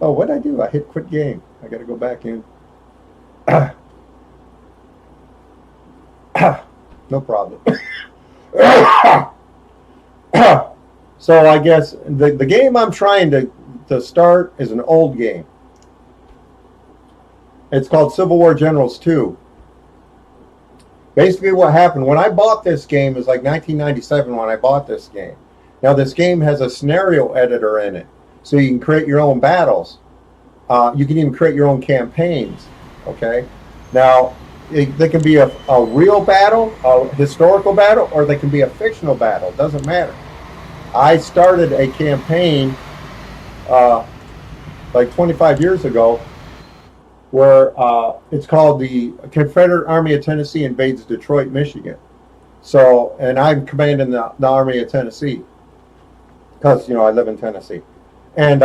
Oh, what'd I do? I hit quit game. I got to go back in. No problem. So I guess the game I'm trying to start is an old game. It's called Civil War Generals 2. Basically what happened when I bought this game is like 1997 when I bought this game. Now this game has a scenario editor in it, so you can create your own battles. You can even create your own campaigns. Okay. Now they can be a real battle, a historical battle, or they can be a fictional battle. It doesn't matter. I started a campaign like 25 years ago where it's called the Confederate Army of Tennessee invades Detroit, Michigan. So, and I'm commanding the Army of Tennessee because, I live in Tennessee. And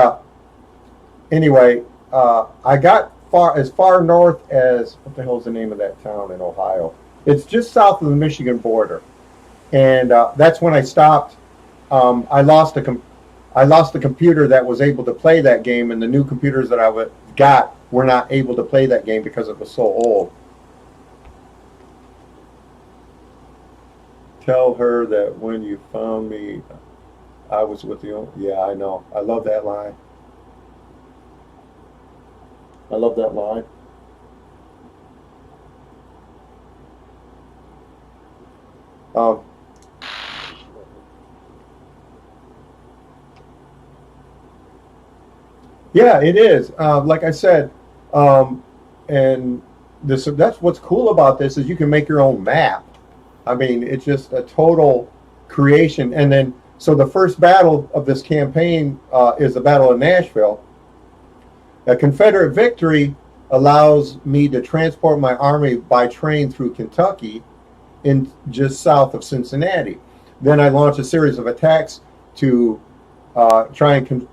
anyway, I got as far north as, what the hell is the name of that town in Ohio? It's just south of the Michigan border. And that's when I stopped. I lost the computer that was able to play that game, and the new computers that I got were not able to play that game because it was so old. Tell her that when you found me, I was with you. Yeah, I know. I love that line. I love that line. Yeah, it is. Like I said, and that's what's cool about this is you can make your own map. I mean, it's just a total creation. And then, so the first battle of this campaign is the Battle of Nashville. A Confederate victory allows me to transport my army by train through Kentucky in just south of Cincinnati. Then I launch a series of attacks to try and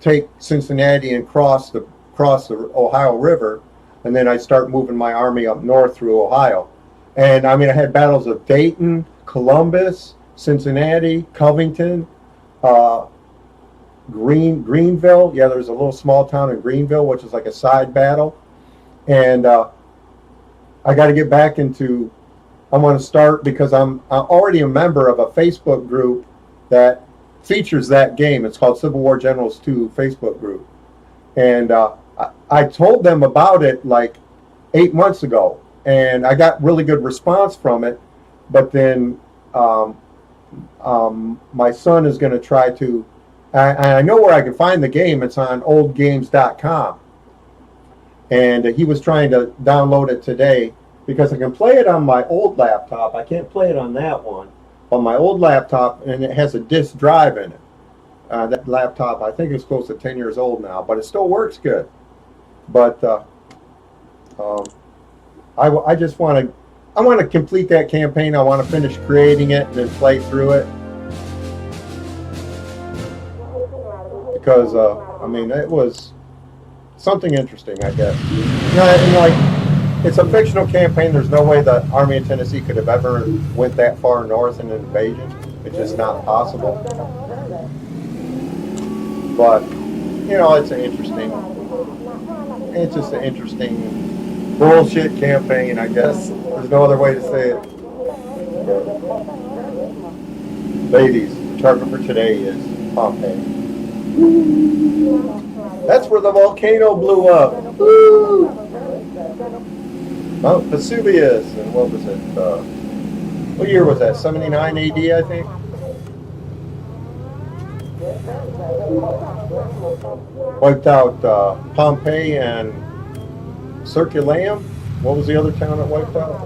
take Cincinnati and cross the Ohio River, and then I start moving my army up north through Ohio. And I mean, I had battles of Dayton, Columbus, Cincinnati, Covington, Greenville. Yeah, there's a little small town in Greenville, which is like a side battle. And I got to get back into. I want to start because I'm already a member of a Facebook group that features that game. It's called Civil War Generals 2 Facebook group. And I told them about it like 8 months ago, and I got really good response from it. But then my son is going to try to, I know where I can find the game. It's on oldgames.com. And he was trying to download it today because I can play it on my old laptop. I can't play it on that one. On my old laptop, and it has a disk drive in it. That laptop, I think it's close to 10 years old now, but it still works good. But I just want to complete that campaign. I want to finish creating it and then play through it. Because, I mean, it was something interesting, I guess. And like, it's a fictional campaign. There's no way the Army of Tennessee could have ever went that far north in an invasion. It's just not possible. But, it's just an interesting bullshit campaign, I guess. There's no other way to say it. Ladies, the target for today is Pompeii. That's where the volcano blew up. Woo! Mount Vesuvius, and what was it? What year was that? 79 AD, I think. Wiped out Pompeii and Circulaeum. What was the other town that wiped out?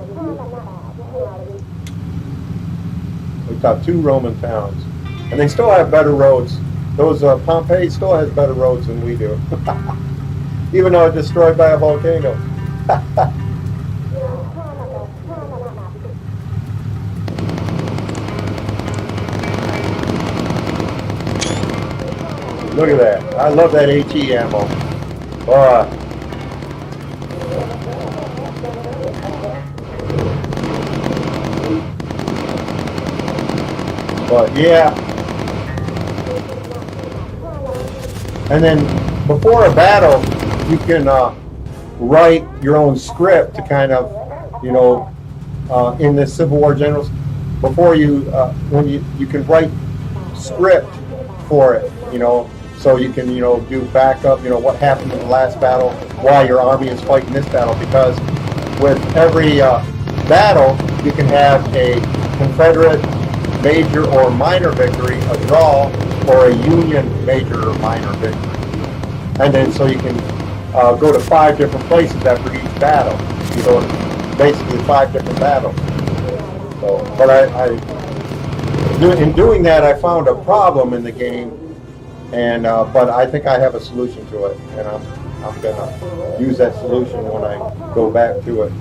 Wiped out 2 Roman towns, and they still have better roads. Those Pompeii still has better roads than we do, even though it destroyed by a volcano. Look at that. I love that HE ammo. But yeah. And then before a battle, you can write your own script to kind of, in this Civil War Generals, before you, when you can write script for it, you know, so you can, you know, do backup, you know, what happened in the last battle, why your army is fighting this battle, because with every battle, you can have a Confederate major or minor victory, a draw, or a Union major or minor victory. And then so you can go to 5 different places after each battle. You go to basically 5 different battles. So, but in doing that, I found a problem in the game, and but I think I have a solution to it, and I'm gonna use that solution when I go back to it.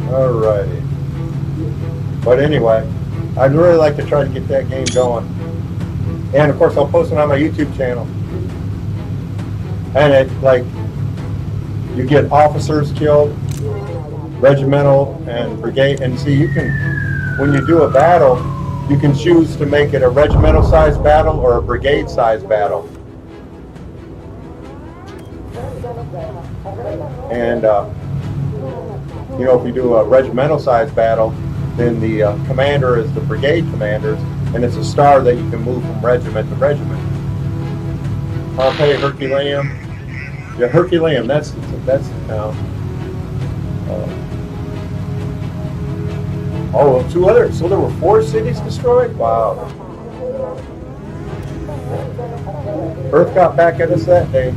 Alrighty. But anyway, I'd really like to try to get that game going. And of course, I'll post it on my YouTube channel. And it, like, you get officers killed, regimental and brigade. And see, you can, when you do a battle, you can choose to make it a regimental sized battle or a brigade sized battle. And you know, if you do a regimental sized battle, then the commander is the brigade commanders, and it's a star that you can move from regiment to regiment. Pompeii, Herculaneum. Yeah, Herculaneum, that's the town. Oh, 2 others. So there were 4 cities destroyed? Wow. Earth got back at us that day.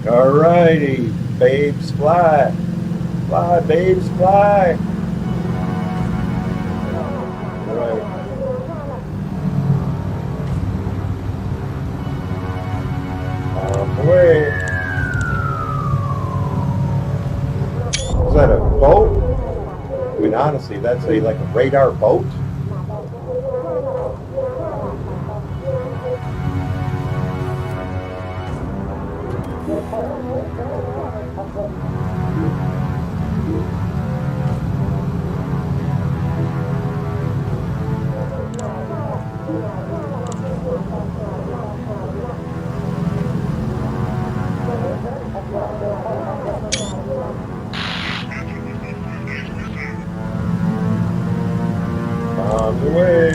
Alrighty, babes fly. Fly, babes fly. Right. Away. Is that a boat? I mean, honestly, that's like a radar boat. Away.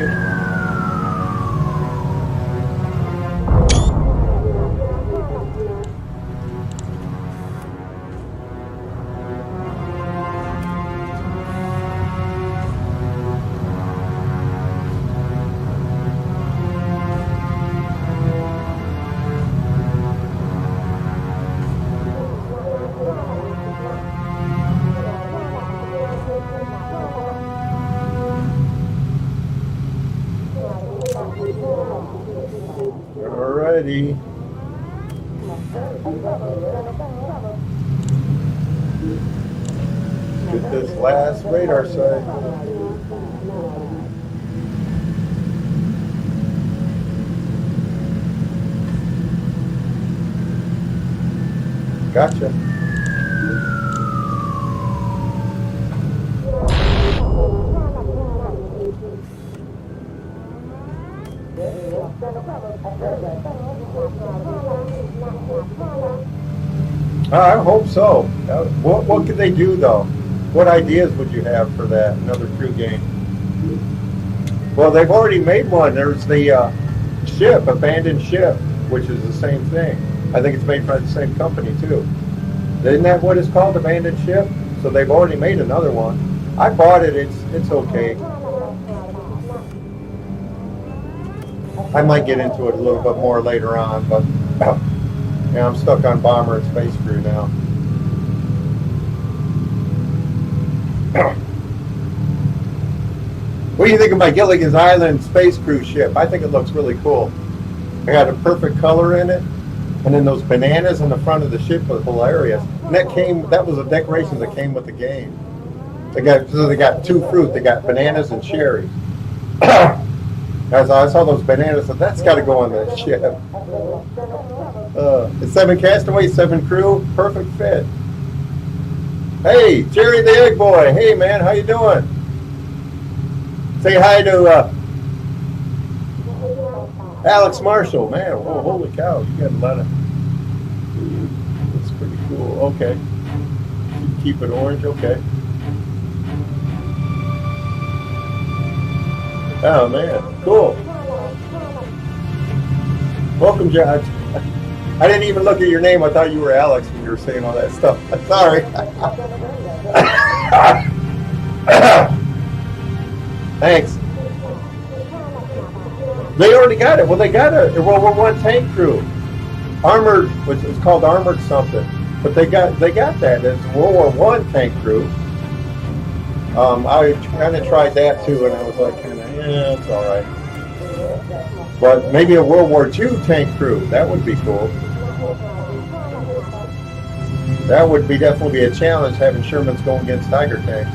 Alrighty. Get this last radar sight. Gotcha. I hope so. What could they do though? What ideas would you have for that? Another crew game? Well, they've already made one. There's the ship, abandoned ship, which is the same thing. I think it's made by the same company too. Isn't that what it's called, abandoned ship? So they've already made another one. I bought it. It's okay. I might get into it a little bit more later on, but yeah, I'm stuck on Bomber and Space Crew now. What do you think of my Gilligan's Island Space Crew ship? I think it looks really cool. I got a perfect color in it, and then those bananas on the front of the ship are hilarious. And that was a decoration that came with the game. They got two fruit. They got bananas and cherries. As I saw those bananas, and that's got to go on the ship. It's 7 castaways, 7 crew, perfect fit. Hey, Jerry the Egg Boy. Hey, man, how you doing? Say hi to Alex Marshall. Man, oh, holy cow, you got a lot of. That's pretty cool. Okay, keep it orange. Okay. Oh man, cool. Welcome, John. I didn't even look at your name. I thought you were Alex when you were saying all that stuff. Sorry. Thanks. They already got it. Well, they got a World War I tank crew, armored. It's called armored something, but they got that. It's World War I tank crew. I kind of tried that too, and I was like, yeah, it's all right. But maybe a World War II tank crew, that would be cool. That would be definitely be a challenge, having Shermans going against Tiger tanks.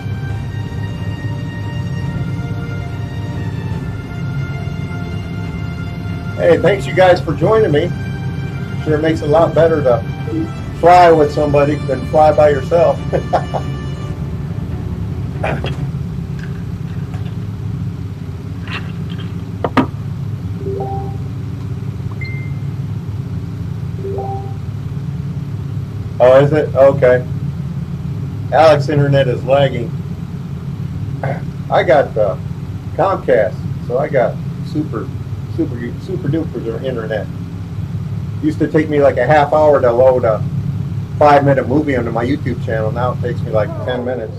Hey, thanks you guys for joining me. Sure makes it a lot better to fly with somebody than fly by yourself. Oh, is it? Okay. Alex, internet is lagging. I got Comcast, so I got super duper internet. Used to take me like a half hour to load a 5-minute movie onto my YouTube channel. Now it takes me like 10 minutes.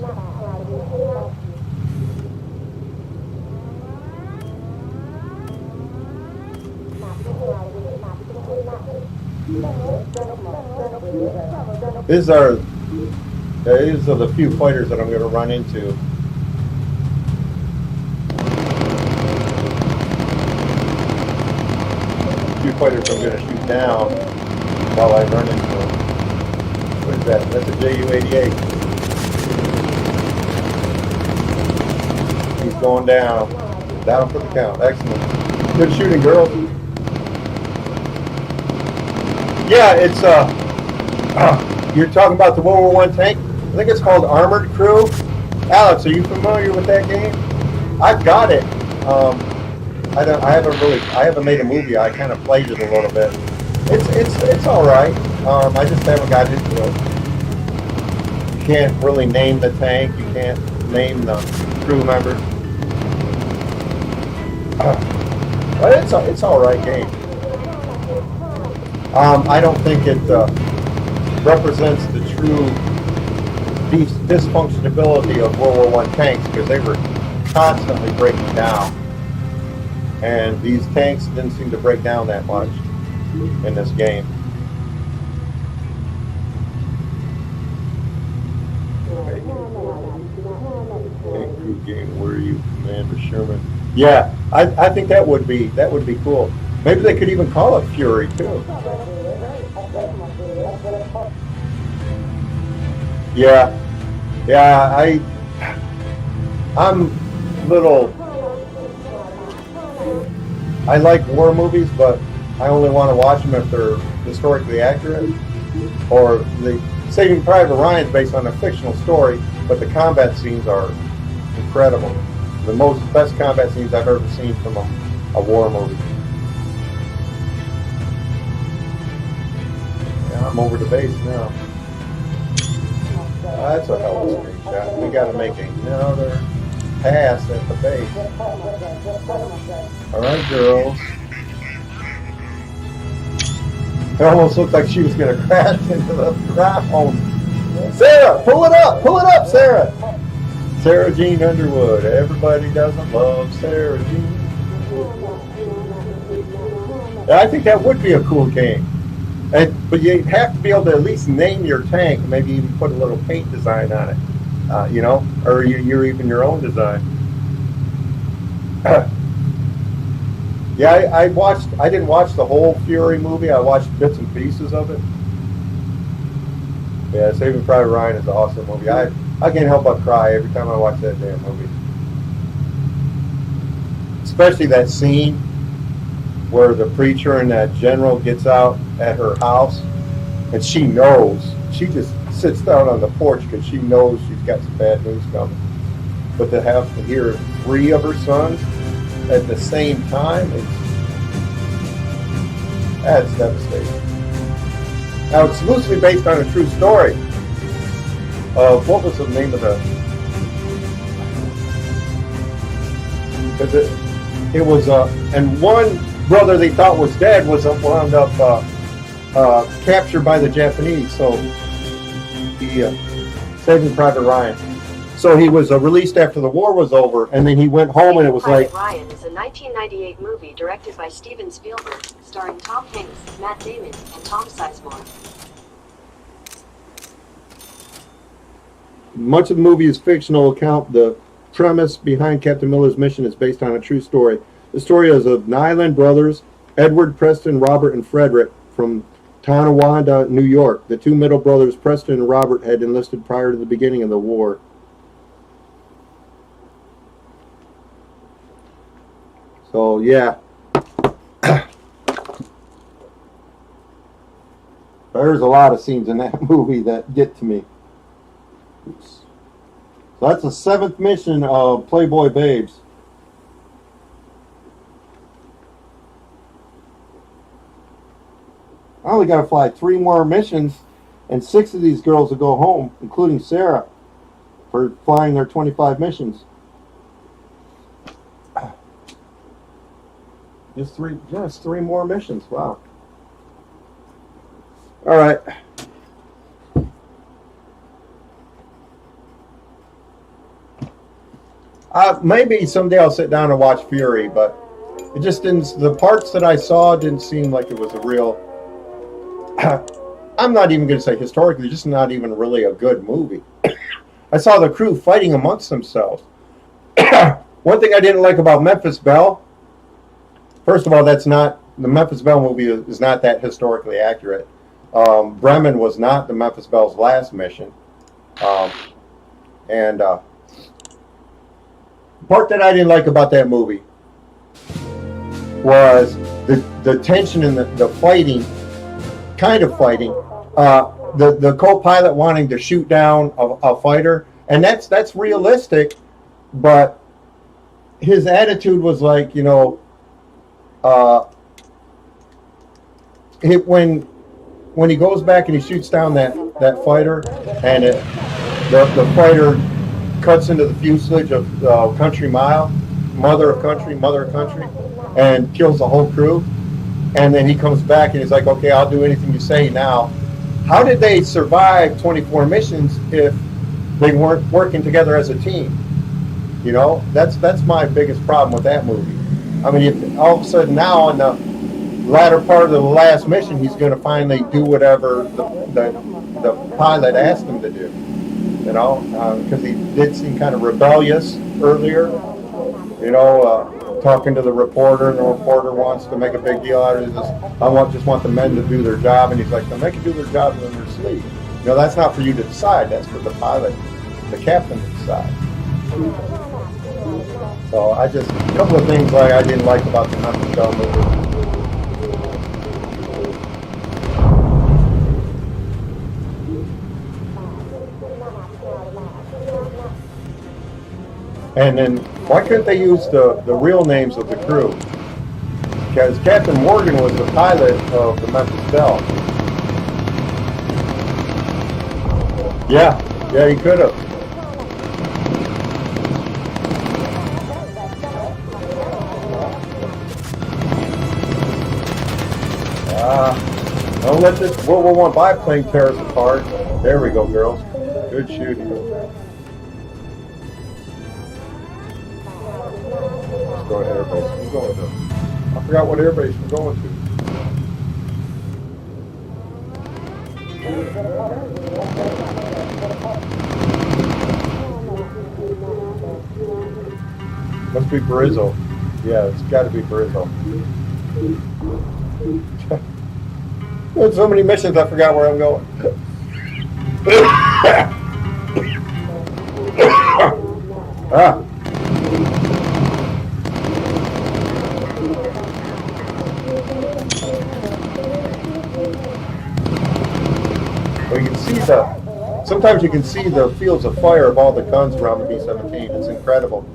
These are the few fighters that I'm going to run into. Few fighters I'm going to shoot down while I run into them. What is that? That's a Ju-88. He's going down. Down for the count. Excellent. Good shooting, girls. Yeah, it's you're talking about the World War I tank. I think it's called Armored Crew. Alex, are you familiar with that game? I've got it. I haven't made a movie. I kind of played it a little bit. It's all right. I just haven't got into it. You can't really name the tank. You can't name the crew member. But it's all right game. I don't think it represents the true dysfunctionability of World War I tanks, because they were constantly breaking down. And these tanks didn't seem to break down that much in this game. Tank crew game, where are you, Commander Sherman? Yeah, I think that would be cool. Maybe they could even call it Fury too. Yeah, I'm little. I like war movies, but I only want to watch them if they're historically accurate. Or the Saving Private Ryan is based on a fictional story, but the combat scenes are incredible. The best combat scenes I've ever seen from a war movie. Yeah, I'm over the base now. That's a hell of a screenshot. We got to make another pass at the base. All right, girls. It almost looked like she was going to crash into the ground. Sarah, pull it up, Sarah. Sarah Jean Underwood. Everybody doesn't love Sarah Jean. I think that would be a cool game. But you have to be able to at least name your tank, maybe even put a little paint design on it, or you're even your own design. Yeah, I didn't watch the whole Fury movie. I watched bits and pieces of it. Yeah, Saving Private Ryan is an awesome movie. I can't help but cry every time I watch that damn movie. Especially that scene where the preacher and that general gets out at her house, and she knows. She just sits down on the porch because she knows she's got some bad news coming. But to have to hear 3 of her sons at the same time, that's devastating. Now, it's loosely based on a true story of, what was the name of the... Because it was, and one brother they thought was dead was wound up captured by the Japanese, so he Saving Private Ryan. So he was released after the war was over, and then he went home, and it was Private like... Ryan is a 1998 movie directed by Steven Spielberg, starring Tom Hanks, Matt Damon, and Tom Sizemore. Much of the movie is fictional account. The premise behind Captain Miller's mission is based on a true story. The story is of Nyland brothers, Edward, Preston, Robert, and Frederick, from Tonawanda, New York. The 2 middle brothers, Preston and Robert, had enlisted prior to the beginning of the war. So, yeah. There's a lot of scenes in that movie that get to me. Oops. So that's the 7th mission of Playboy Babes. I only got to fly 3 more missions, and 6 of these girls will go home, including Sarah, for flying their 25 missions. Just 3 more missions. Wow. All right. Maybe someday I'll sit down and watch Fury, but it just didn't. The parts that I saw didn't seem like it was a real. I'm not even going to say historically, just not even really a good movie. I saw the crew fighting amongst themselves. One thing I didn't like about Memphis Belle. First of all, that's not the Memphis Belle movie is not that historically accurate. Bremen was not the Memphis Belle's last mission, and the part that I didn't like about that movie was the tension and the fighting, kind of fighting. The co-pilot wanting to shoot down a fighter, and that's realistic, but his attitude was like, you know, when he goes back and he shoots down that fighter, and the fighter cuts into the fuselage of Country Mile, Mother of Country, and kills the whole crew. And then he comes back and he's like, okay, I'll do anything you say now. How did they survive 24 missions if they weren't working together as a team? You know, that's my biggest problem with that movie. I mean, if all of a sudden now in the latter part of the last mission, he's going to finally do whatever the pilot asked him to do. You know, because he did seem kind of rebellious earlier. You know, talking to the reporter, and the reporter wants to make a big deal out of it. I just want the men to do their job, and he's like, they can do their job in their sleep. You know, that's not for you to decide. That's for the pilot, the captain to decide. So a couple of things like I didn't like about the Memphis Belle movie. And then, why couldn't they use the real names of the crew? Because Captain Morgan was the pilot of the Memphis Belle. Yeah, he could have. Don't let this World War I biplane tear us apart. There we go, girls. Good shooting. Go ahead, everybody. We're going to. I forgot what airbase we're going to. Must be Barizzo. Yeah, it's got to be Barizzo. There's so many missions, I forgot where I'm going. Ah. Well, you can see sometimes you can see the fields of fire of all the guns around the B-17. It's incredible.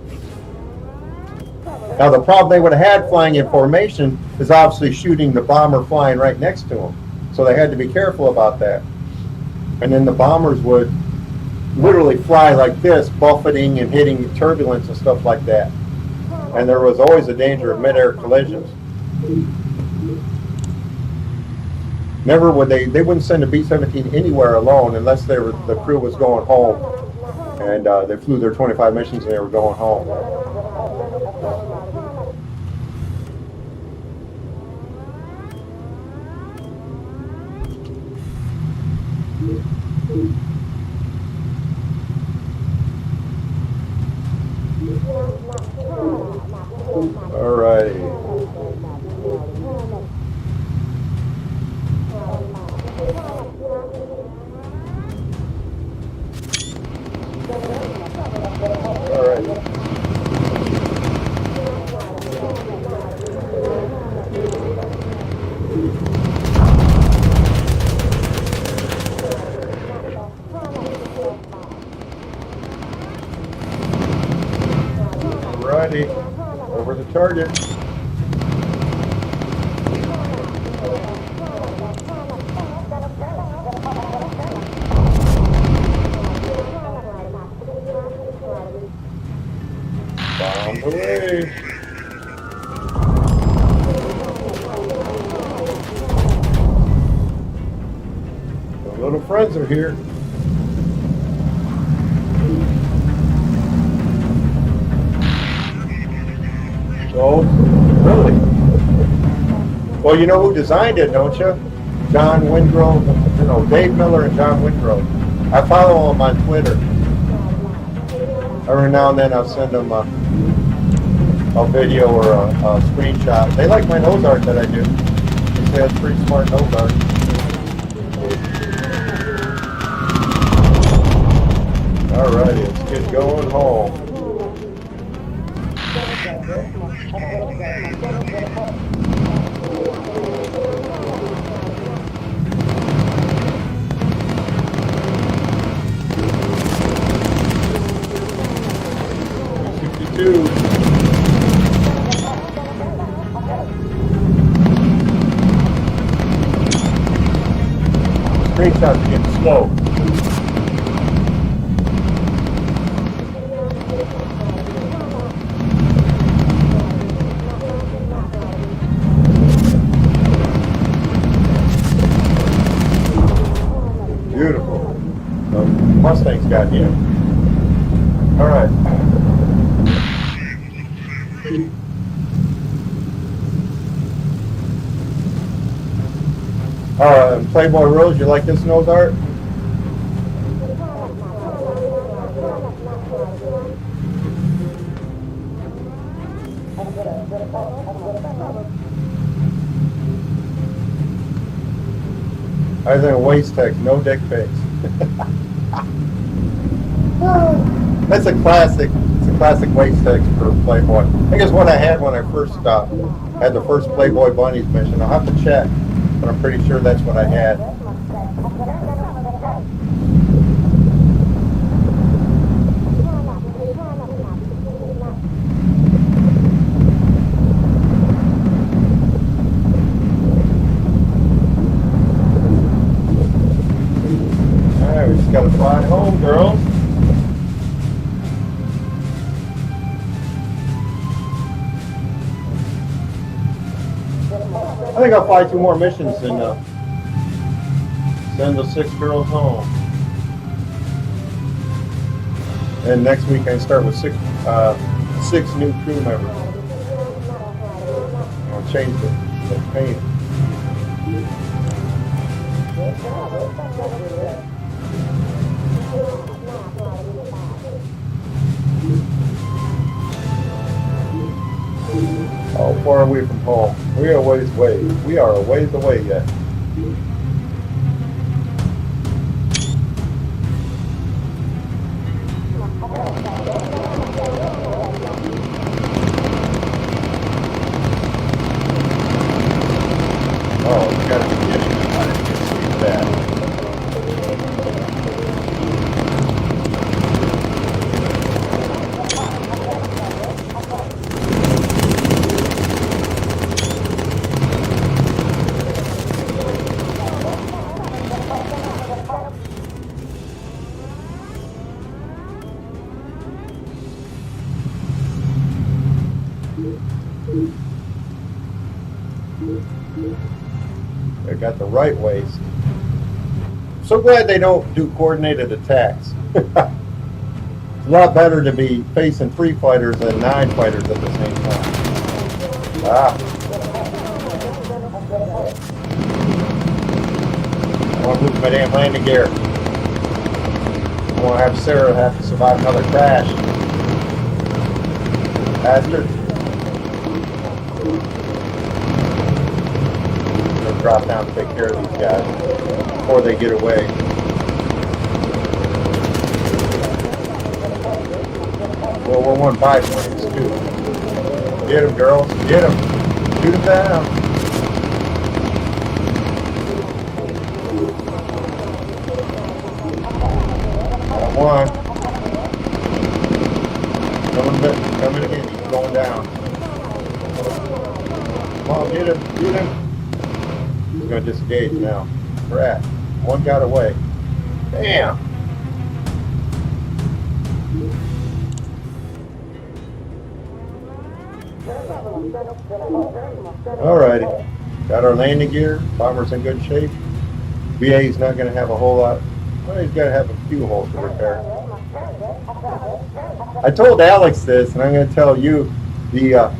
Now, the problem they would have had flying in formation is obviously shooting the bomber flying right next to them. So they had to be careful about that. And then the bombers would literally fly like this, buffeting and hitting turbulence and stuff like that. And there was always a danger of mid-air collisions. Never would they wouldn't send a B-17 anywhere alone unless the crew was going home. And they flew their 25 missions and they were going home. Alrighty. Alrighty. Over the target. Bomb away. The little friends are here. Oh, really? Well, you know who designed it, don't you? John Wingrove, Dave Miller and John Wingrove. I follow them on Twitter. Every now and then I'll send them a video or a screenshot. They like my nose art that I do. They say it's pretty smart nose art. Alrighty, let's get going home. Screenshots are getting slow. Beautiful. The Mustang's got him. All right. Playboy Rose, you like this nose art? I think waist text, no dick pics. That's a classic. It's a classic waist text for Playboy. I think it's what I had when I first had the first Playboy Bunnies mission. I'll have to check, but I'm pretty sure that's what I had. Alright, we just gotta fly home, girls. I think I'll fly 2 more missions and send the 6 girls home. And next week I start with 6 new crew members. I'll change the paint. How far are we from home? We are a ways away. We are a ways away yet. that. They got the right waist. So glad they don't do coordinated attacks. It's a lot better to be facing 3 fighters than 9 fighters at the same time. Ah. I want to move my damn landing gear. I want to have Sarah have to survive another crash. Bastard. They'll drop down and take care of these guys before they get away. Well, we're 1-5 points too. Get them, girls. Get them. Shoot them down. One. Coming again. He's going down. Come on, get him. Get him. He's going to disengage now. Crap. One got away. Damn. Alrighty. Got our landing gear. Bomber's in good shape. BA's not going to have a whole lot. Well, he's got to have a few holes to repair. I told Alex this, and I'm going to tell you, the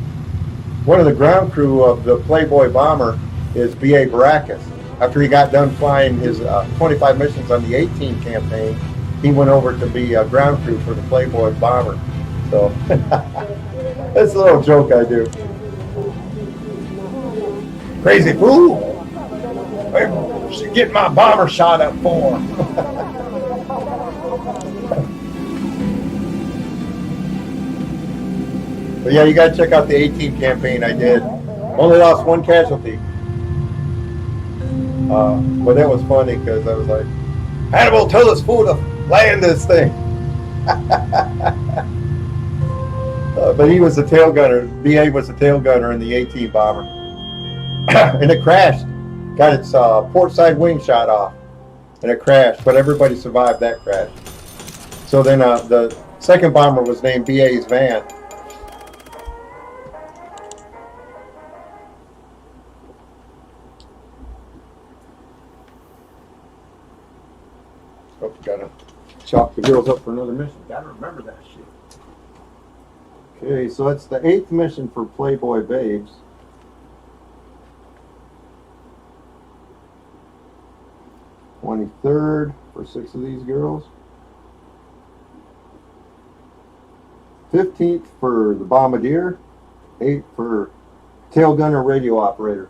one of the ground crew of the Playboy bomber is B.A. Baracus. After he got done flying his 25 missions on the 18 campaign, he went over to be a ground crew for the Playboy bomber. So, that's a little joke I do. Crazy fool! I should get my bomber shot up for him. But yeah, you got to check out the 18 campaign I did. Only lost 1 casualty. But that was funny because I was like, Hannibal, tell this fool to land this thing. But he was the tail gunner. BA was the tail gunner in the 18 bomber. And it crashed. Got its port side wing shot off. And it crashed. But everybody survived that crash. So then the second bomber was named BA's van. Oh, gotta chalk the girls up for another mission. Gotta remember that shit. Okay, so that's the 8th mission for Playboy Babes. '23rd for 6 of these girls. 15th for the Bombardier. 8th for tail gunner radio operator.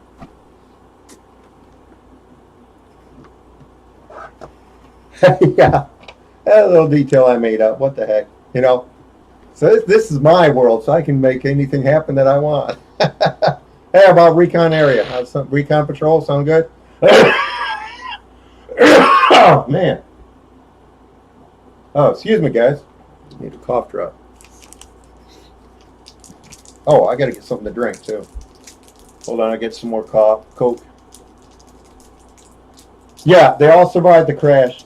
Yeah, that little detail I made up. What the heck, you know? So this is my world, so I can make anything happen that I want. Hey, about recon area, some recon patrol, sound good? Oh man. Oh, excuse me, guys. Need a cough drop. Oh, I gotta get something to drink too. Hold on, I get some more Coke. Yeah, they all survived the crash.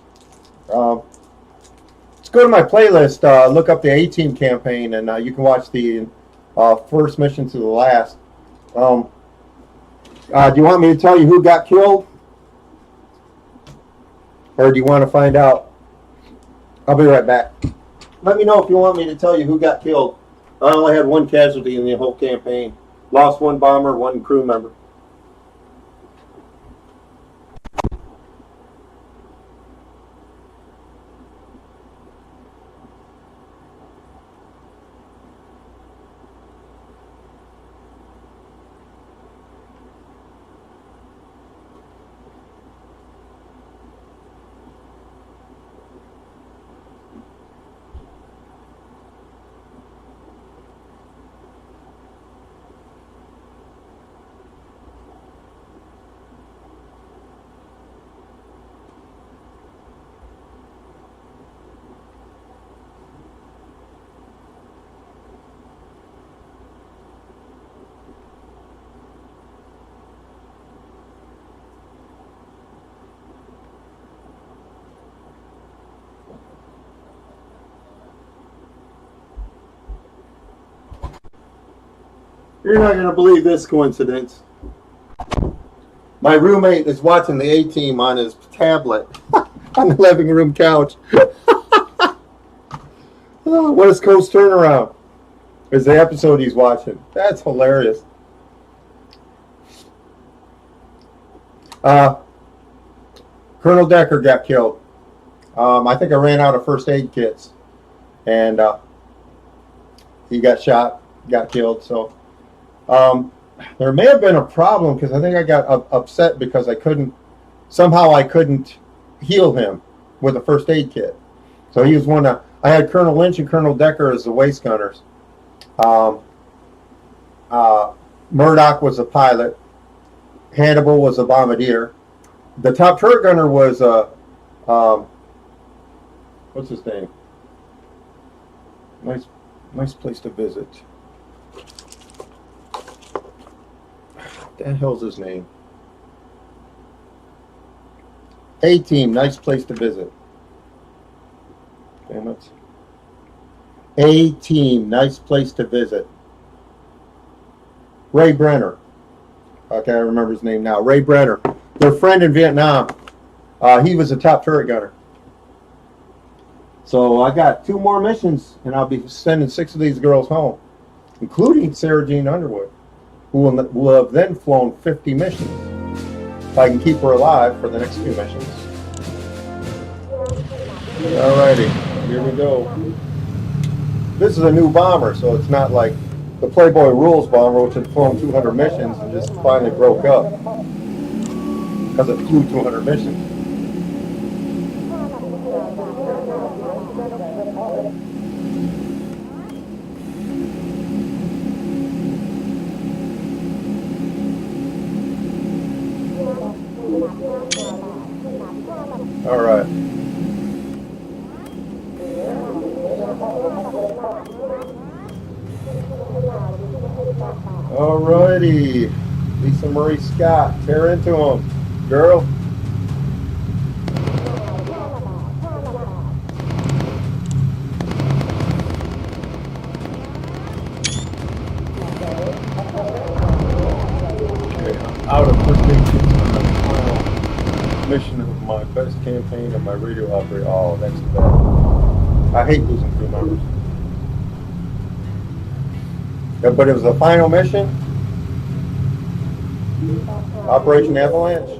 Let's go to my playlist, look up the 18 campaign, and you can watch the first mission to the last. Do you want me to tell you who got killed? Or do you want to find out? I'll be right back. Let me know if you want me to tell you who got killed. I only had 1 casualty in the whole campaign. Lost 1 bomber, 1 crew member. You're not going to believe this coincidence. My roommate is watching the A-Team on his tablet on the living room couch. Oh, West Coast Turnaround is the episode he's watching. That's hilarious. Colonel Decker got killed. I think I ran out of first aid kits, and he got shot, got killed. So there may have been a problem because I think I got upset because I couldn't heal him with a first aid kit. So he was one of, I had Colonel Lynch and Colonel Decker as the waist gunners. Murdoch was the pilot. Hannibal was a bombardier. The top turret gunner was what's his name? Nice place to visit. What the hell's his name? A-Team, nice place to visit. Damn it. A-Team, nice place to visit. Ray Brenner. Okay, I remember his name now. Ray Brenner. Their friend in Vietnam. He was a top turret gunner. So I got 2 more missions, and I'll be sending 6 of these girls home, including Sarah Jean Underwood, who will have then flown 50 missions. If I can keep her alive for the next 2 missions. Alrighty, here we go. This is a new bomber, so it's not like the Playboy Rules bomber, which had flown 200 missions and just finally broke up because it flew 200 missions. All right. Alrighty, Lisa Marie Scott, tear into him, girl. Okay, I'm out of first aid kits on the final mission of my best campaign of my radio operator. Oh, that's bad. I hate losing crew members. Yeah, but it was the final mission. Operation Avalanche.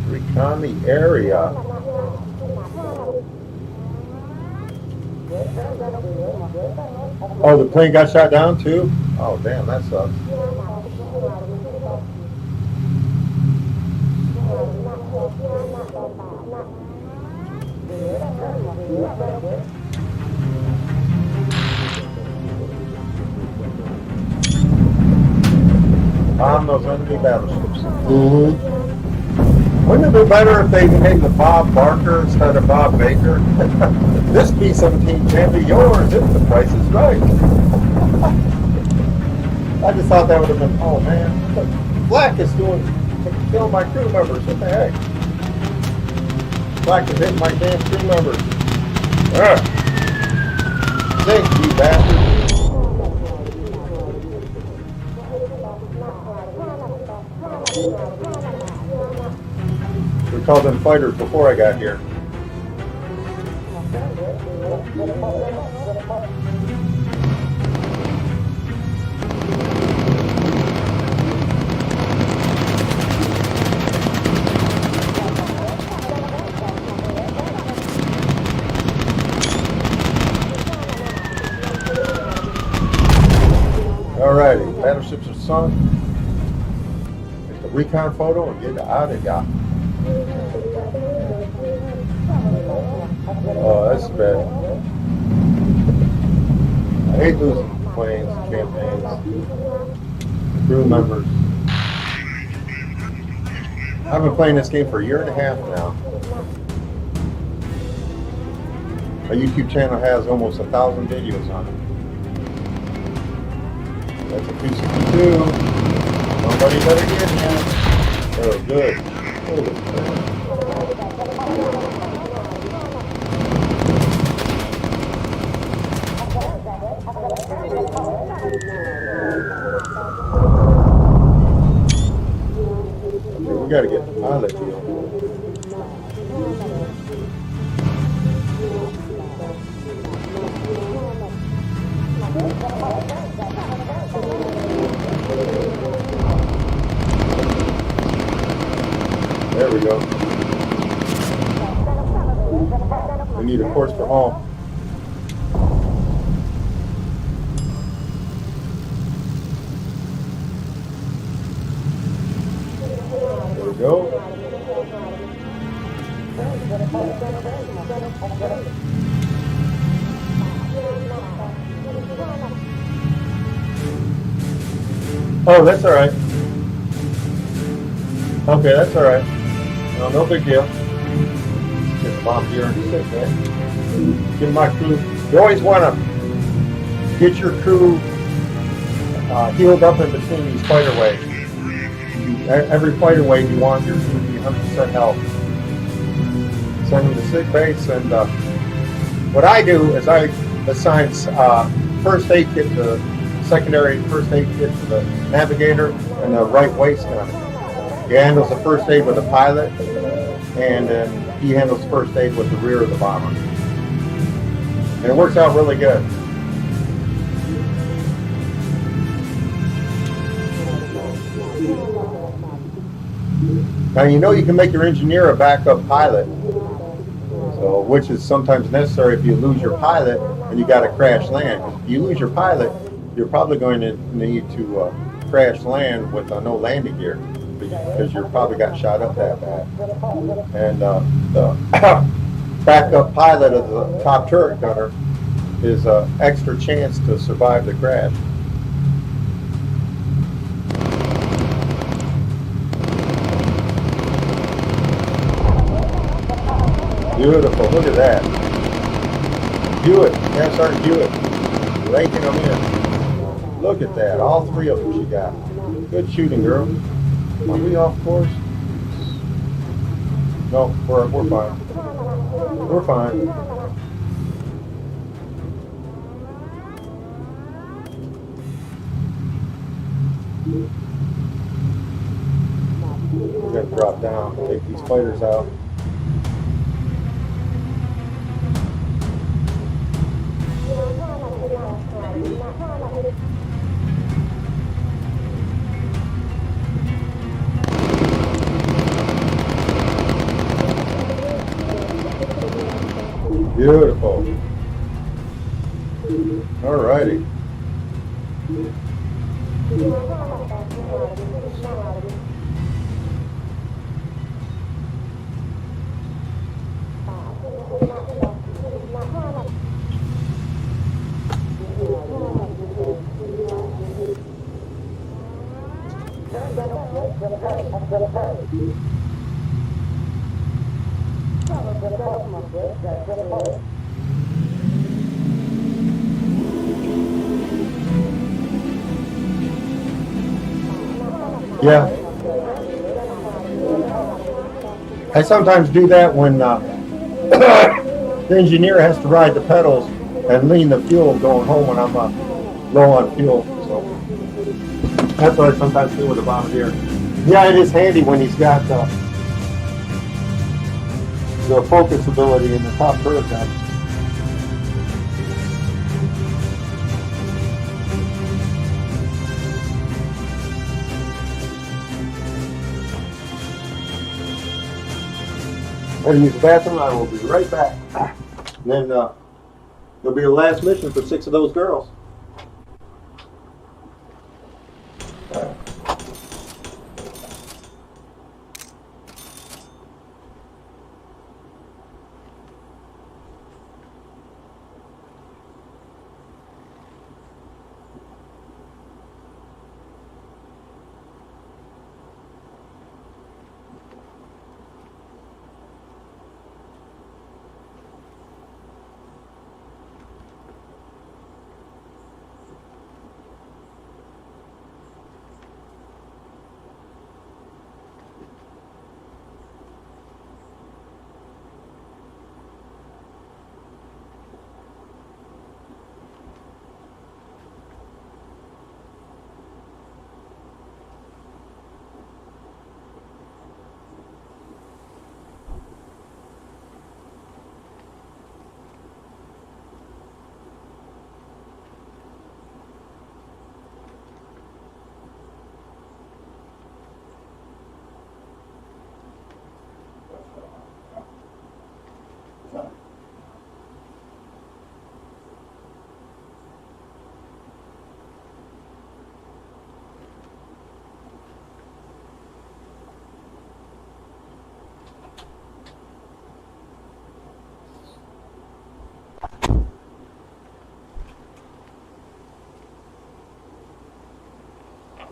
Recon the area. Oh, the plane got shot down too? Oh, damn, that sucks. Bomb those enemy battleships. Mm-hmm. Wouldn't it be better if they named the Bob Barker instead of Bob Baker? This B-17 can be yours if the price is right. I just thought that would have been, oh man, Black is killing my crew members. What the heck? Black is hitting my damn crew members. Thank you, bastard. We called them fighters before I got here. Alrighty, battleships are sunk. Take the recon photo and get out of here. Oh, that's bad. I hate losing planes, campaigns, crew members. I've been playing this game for a year and a half now. My YouTube channel has almost 1,000 videos on it. That's a 262. Somebody better get him. Oh, good. Holy crap. Okay, we gotta get the pilot deal. There we go. We need a course for home. There we go. Oh, that's all right. Okay, that's all right. No, no big deal. Get the bomb here and sit, man. Get my crew. You always want to get your crew healed up in between these fighter waves. Every fighter wave, you want your crew to be 100% health. Send them to sick base, and what I do is I assign first aid kit to secondary first aid kit to the navigator and the right waist gunner. He handles the first aid with the pilot, and then he handles first aid with the rear of the bomber. And it works out really good. Now you know you can make your engineer a backup pilot, so which is sometimes necessary if you lose your pilot and you got to crash land. If you lose your pilot, you're probably going to need to crash land with no landing gear because you probably got shot up that bad. And the backup pilot of the top turret gunner is an extra chance to survive the crash. Beautiful, look at that. Hewitt, yeah, Sergeant Hewitt, raking them in. Look at that, all three of them she got. Good shooting, girl. Are we off course? No, we're fine. We're fine. We're gonna drop down, take these fighters out. Beautiful. Alrighty. Yeah. I sometimes do that when the engineer has to ride the pedals and lean the fuel going home when I'm low on fuel. So that's what I sometimes do with a bombardier. Yeah, it is handy when he's got the focus ability in the top turret gun. I'm going to use the bathroom. I will be right back. And then it'll be the last mission for 6 of those girls.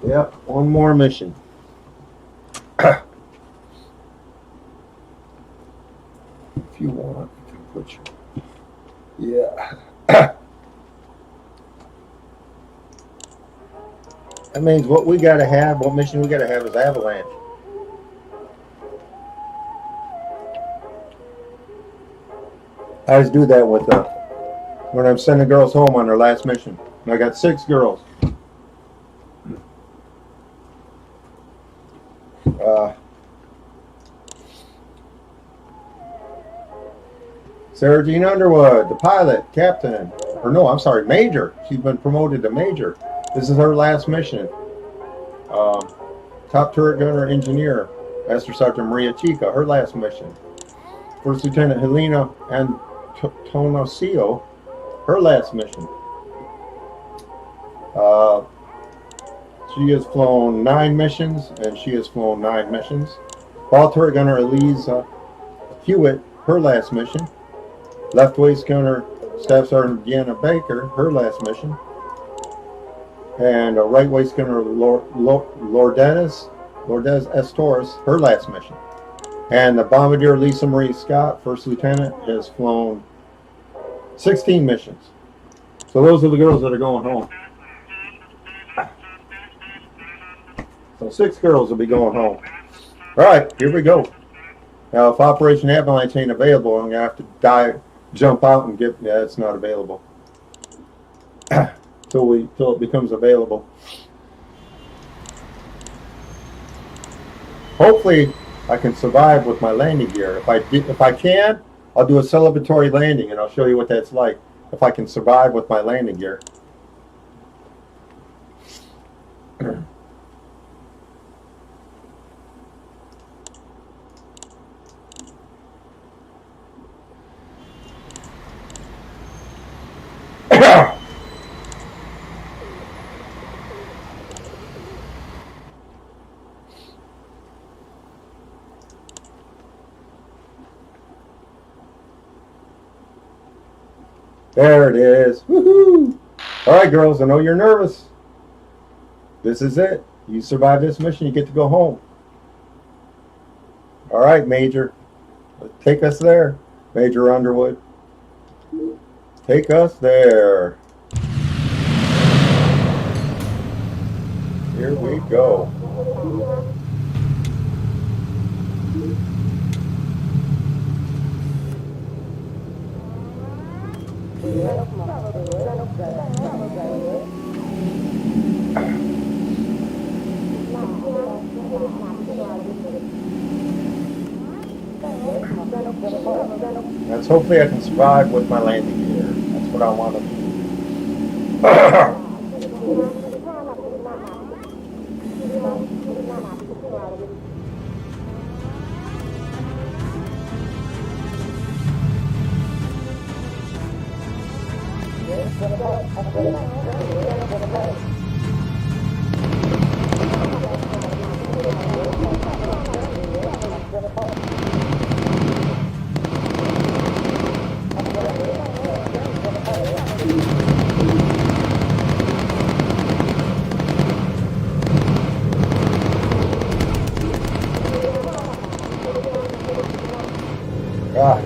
Yep, one more mission. If you want, you can put your... Yeah. That means what we gotta have, what mission we gotta have is avalanche. I always do that with when I'm sending girls home on their last mission. And I got 6 girls. Sarah Jean Underwood, the pilot, captain, or no, I'm sorry, major. She's been promoted to major. This is her last mission. Top turret gunner engineer, Master Sergeant Maria Chica, her last mission. First Lieutenant Helena Antonocio, her last mission. She has flown 9 missions, and she has flown 9 missions. Ball turret gunner Elise Hewitt, her last mission. Left waist gunner Staff Sergeant Deanna Baker, her last mission. And right waist gunner Lourdes Estores, her last mission. And the bombardier Lisa Marie Scott, first lieutenant, has flown 16 missions. So those are the girls that are going home. So 6 girls will be going home. All right, here we go. Now, if Operation Avalanche ain't available, I'm gonna have to jump out and get. Yeah, it's not available till it becomes available. Hopefully, I can survive with my landing gear. If I can, I'll do a celebratory landing, and I'll show you what that's like. If I can survive with my landing gear. There it is. Woohoo! All right, girls, I know you're nervous. This is it. You survive this mission, you get to go home. All right, Major. Take us there, Major Underwood. Take us there. Here we go. That's hopefully I can survive with my landing gear. That's what I want to do. Ah.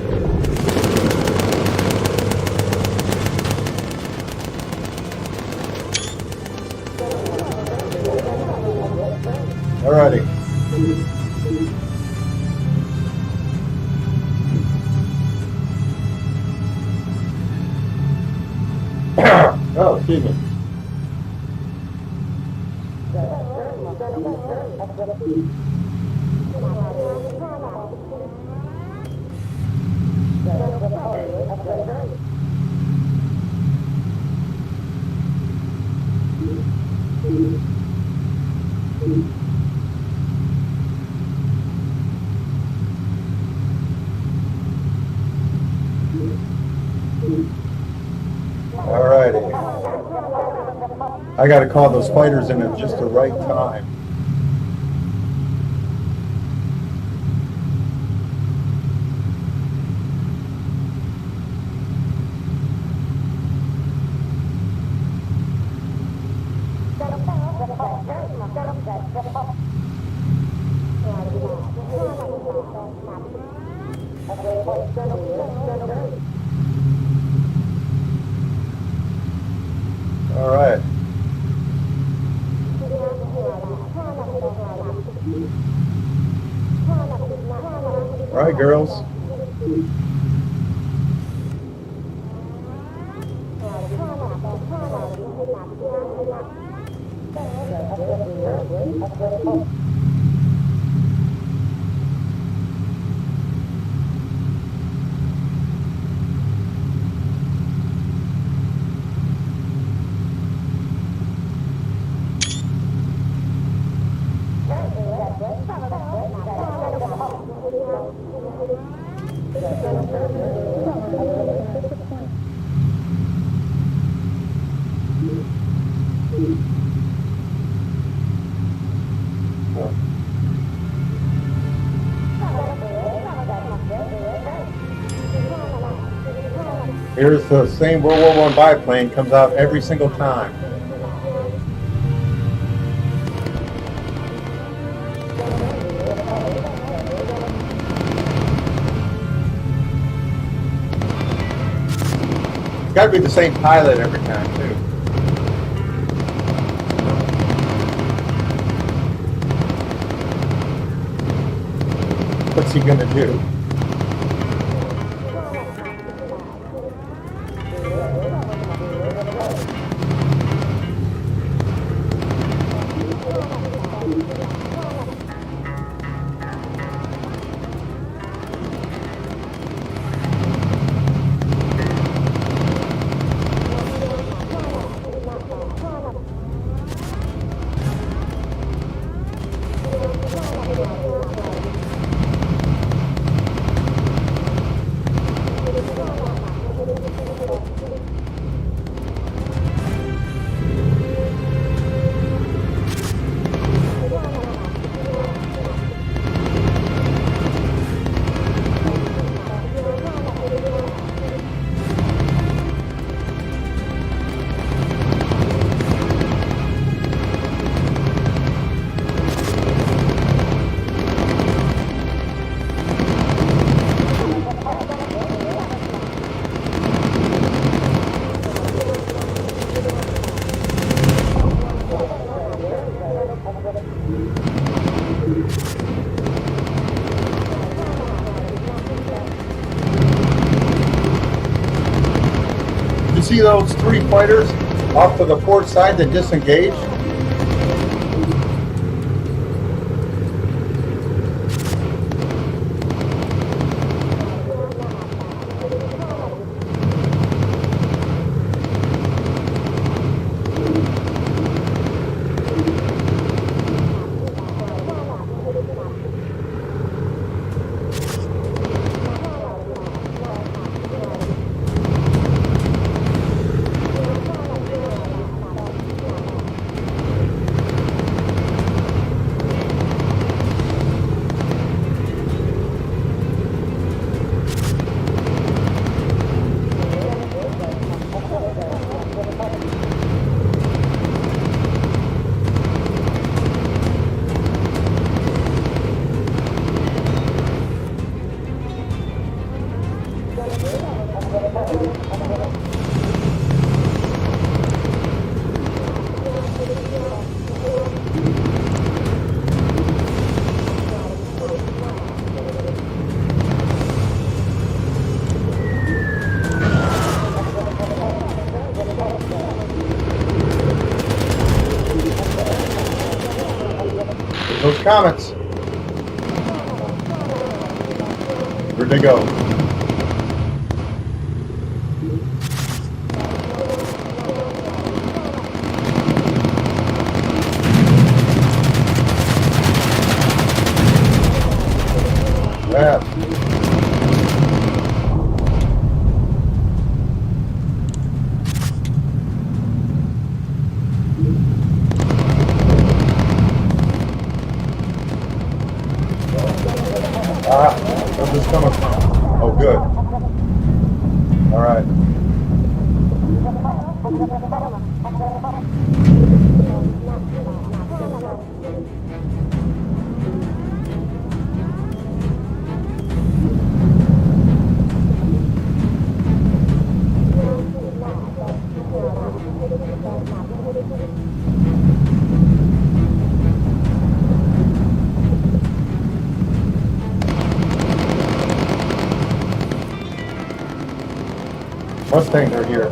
Alrighty. Oh, excuse me. Alrighty. I gotta call those fighters in at just the right time. All right, girls. Here's the same World War I biplane, comes out every single time. It's got to be the same pilot every time, too. What's he gonna do? You see those 3 fighters off to the port side that disengaged? Those comets. Where'd they go? Yeah. Where's this coming from? Oh, good. All right. Mustangs are here.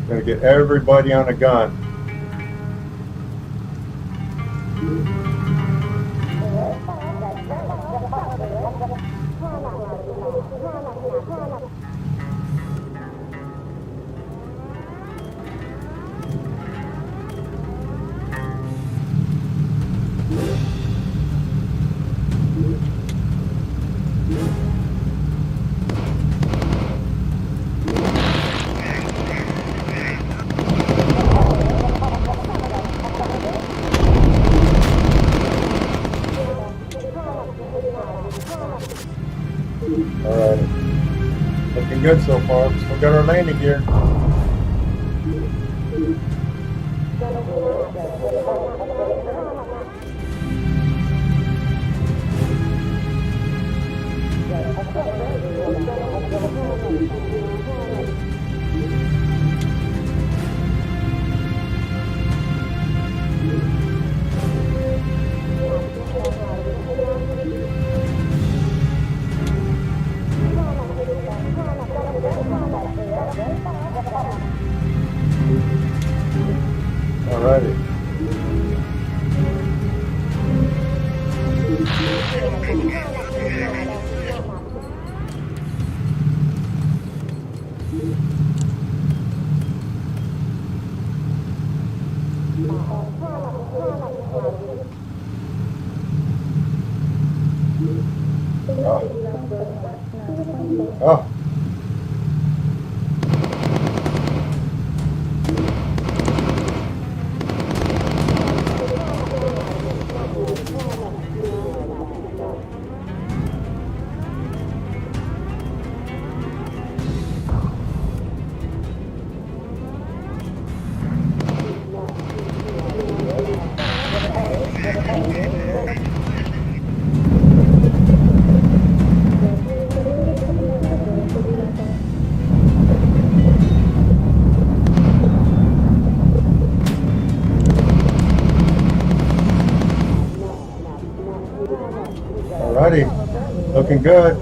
Gonna get everybody on a gun. Alright. Looking good so far. Still got our landing gear. Alrighty. Oh. Alrighty, looking good.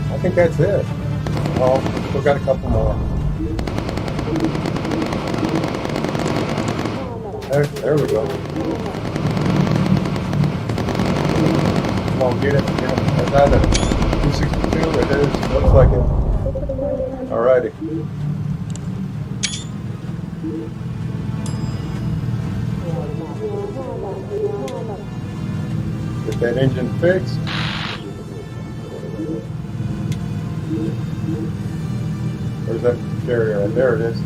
I think that's it. Oh, still got a couple more. There we go. Come on, get it. Get it. Is that a 262? It is. Looks like it. Alrighty. Get that engine fixed. Where's that carrier at? There it is.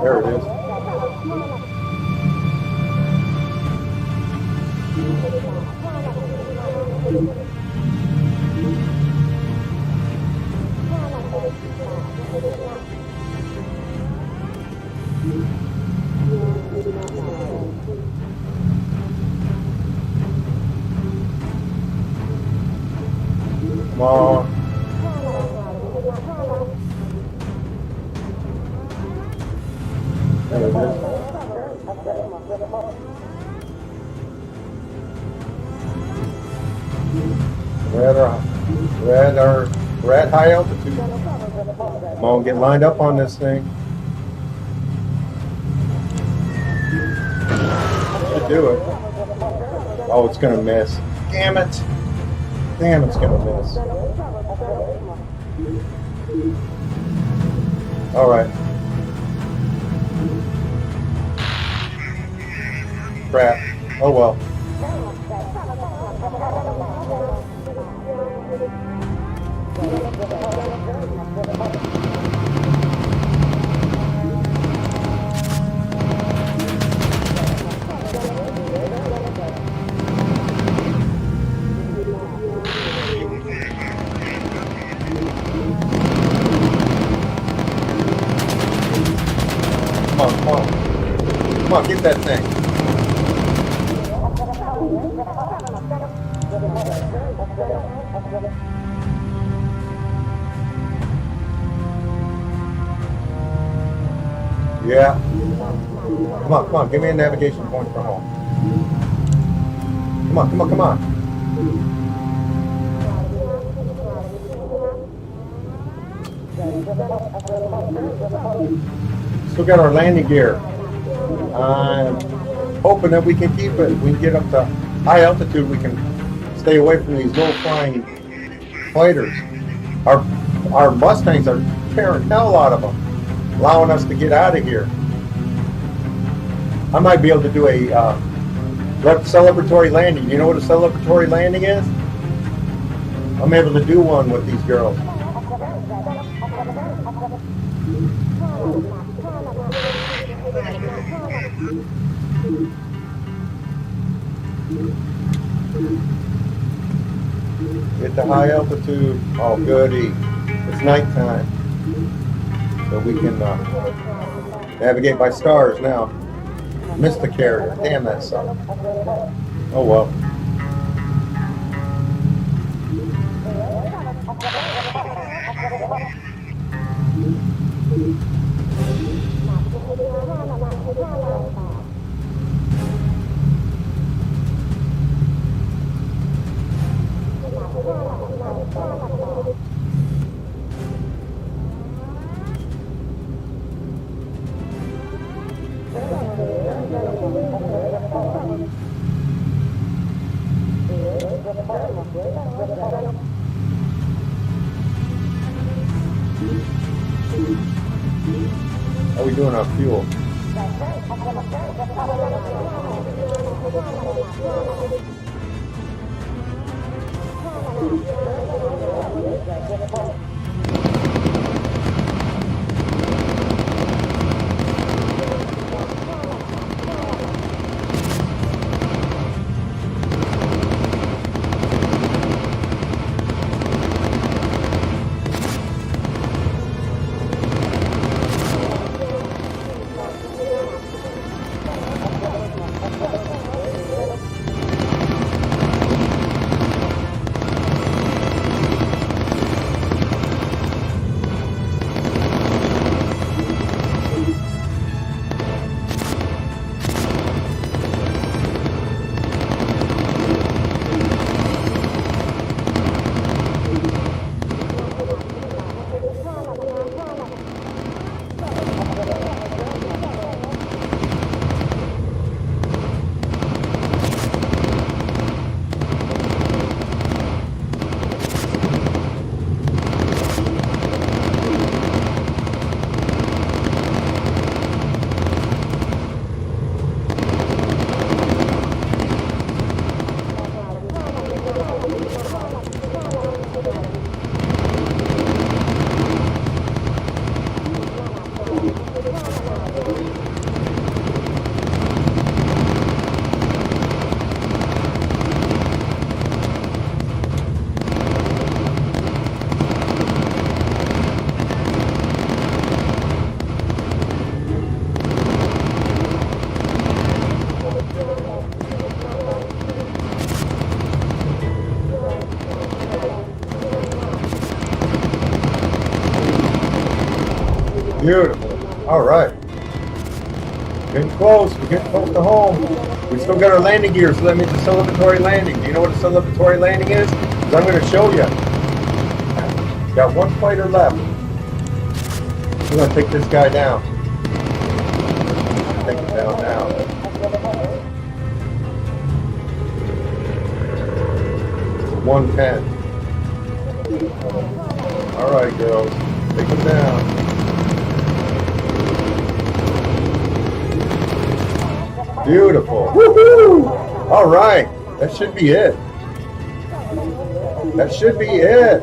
There it is. Come on. There it is. We're at high altitude. Come on, get lined up on this thing. do it. Oh, it's gonna miss. Damn it. Damn, it's gonna miss. Alright. Crap. Oh well. Come on, come on. Come on, get that thing. Yeah. Come on, give me a navigation point for home. Come on, come on, come on. Still got our landing gear. I'm hoping that we can keep it. We can get up to high altitude. We can stay away from these low flying fighters. Our Mustangs are tearing hell out of them, allowing us to get out of here. I might be able to do a celebratory landing. You know what a celebratory landing is? I'm able to do one with these girls. Get to high altitude. Oh, goody. It's nighttime. So we can navigate by stars now. Missed the carrier. Damn, that sucked. Oh well. How are we doing on fuel? Beautiful. All right. Getting close. We're getting close to home. We still got our landing gear, so that means a celebratory landing. Do you know what a celebratory landing is? Because I'm going to show you. Got one fighter left. We're going to take this guy down. Take him down now. 110. All right, girls, take them down. Beautiful. Woohoo! All right, that should be it. That should be it.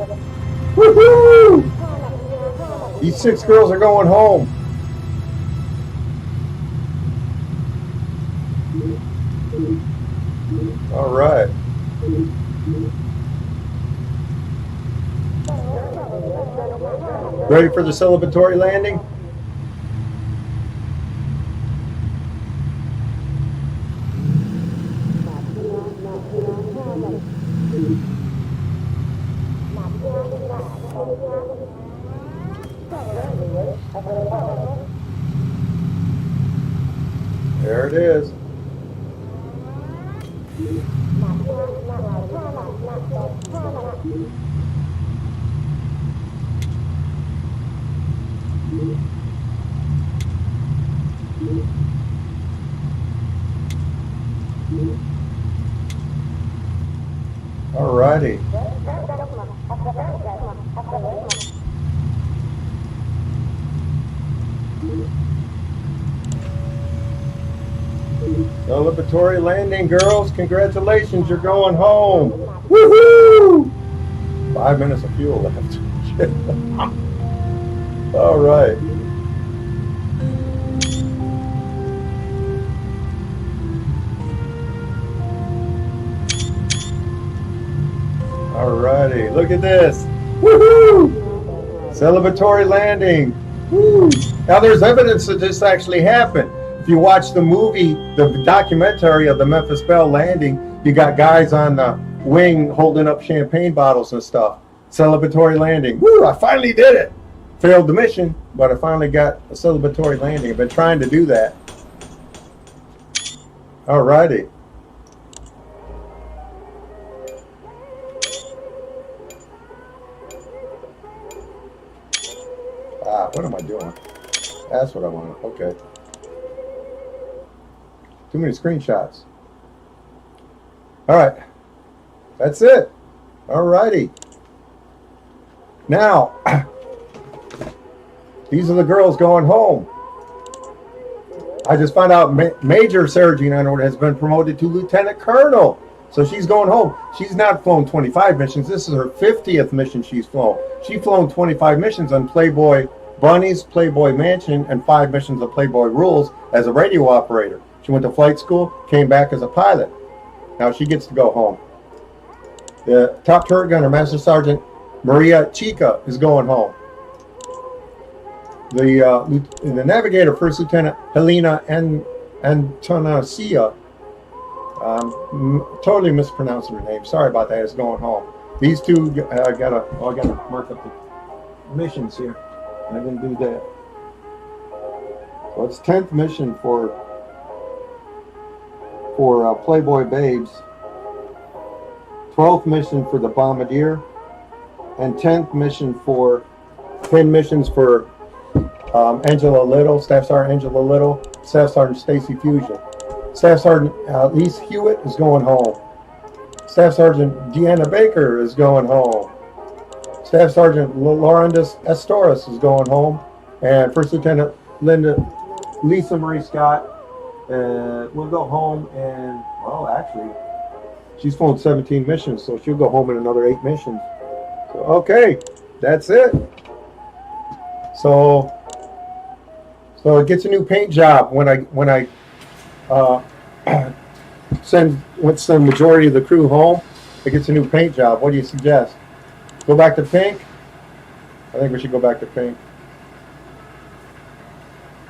Woohoo! These 6 girls are going home. All right. Ready for the celebratory landing? There it is. Alrighty. Celebratory landing, girls. Congratulations, you're going home. Woohoo! 5 minutes of fuel left. All right. Alrighty, look at this. Woohoo! Celebratory landing. Woo! Now there's evidence that this actually happened. If you watch the movie, the documentary of the Memphis Belle landing, you got guys on the wing holding up champagne bottles and stuff. Celebratory landing. Woo! I finally did it. Failed the mission, but I finally got a celebratory landing. I've been trying to do that. Alrighty. What am I doing? That's what I wanted. Okay. Too many screenshots. All right. That's it. All righty. Now, these are the girls going home. I just found out Major Sarah Jean Underwood has been promoted to Lieutenant Colonel. So she's going home. She's not flown 25 missions. This is her 50th mission she's flown. She's flown 25 missions on Playboy Bunnies, Playboy Mansion, and 5 missions of Playboy Rules as a radio operator. She went to flight school, came back as a pilot. Now she gets to go home. The top turret gunner, Master Sergeant Maria Chica, is going home. The navigator, First Lieutenant Helena Antonasia, totally mispronouncing her name. Sorry about that. Is going home. These two, I gotta mark up the missions here. I didn't do that. So it's 10th mission for Playboy Babes, 12th mission for the Bombardier, and 10th mission for 10 missions for Angela Little, Staff Sergeant Angela Little, Staff Sergeant Stacy Fusion. Staff Sergeant Lise Hewitt is going home. Staff Sergeant Deanna Baker is going home. Staff Sergeant Laurendis Estoras is going home. And First Lieutenant Lisa Marie Scott will go home, and, well, actually, she's flown 17 missions, so she'll go home in another 8 missions. So, okay, that's it. So it gets a new paint job when I send the majority of the crew home. It gets a new paint job. What do you suggest? Go back to pink? I think we should go back to pink.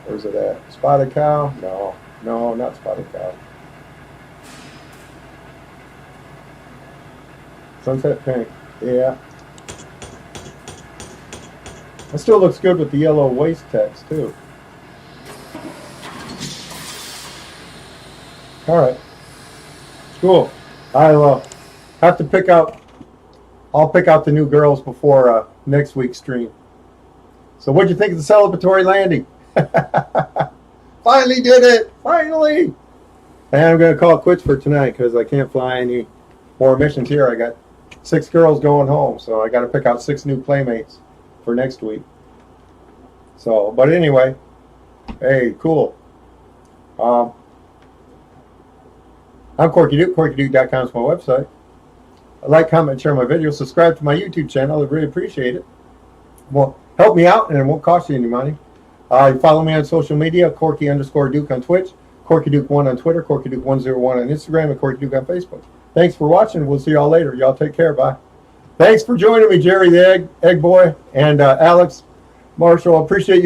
Where's it at? Spotted cow? No, not spotted cow. Sunset pink. Yeah. It still looks good with the yellow waist text too. All right. Cool. I'll have to pick out. I'll pick out the new girls before next week's stream. So what'd you think of the celebratory landing? Finally did it! Finally! And I'm going to call it quits for tonight because I can't fly any more missions here. I got 6 girls going home, so I got to pick out 6 new playmates for next week. So, but anyway, hey, cool. I'm Corky Duke. CorkyDuke.com is my website. Like, comment, share my videos. Subscribe to my YouTube channel. I really appreciate it. Well, help me out, and it won't cost you any money. Follow me on social media, Corky_Duke on Twitch, CorkyDuke1 on Twitter, CorkyDuke101 on Instagram, and Corky Duke on Facebook. Thanks for watching. We'll see y'all later. Y'all take care. Bye. Thanks for joining me, Jerry the Egg Boy, and Alex Marshall. I appreciate you.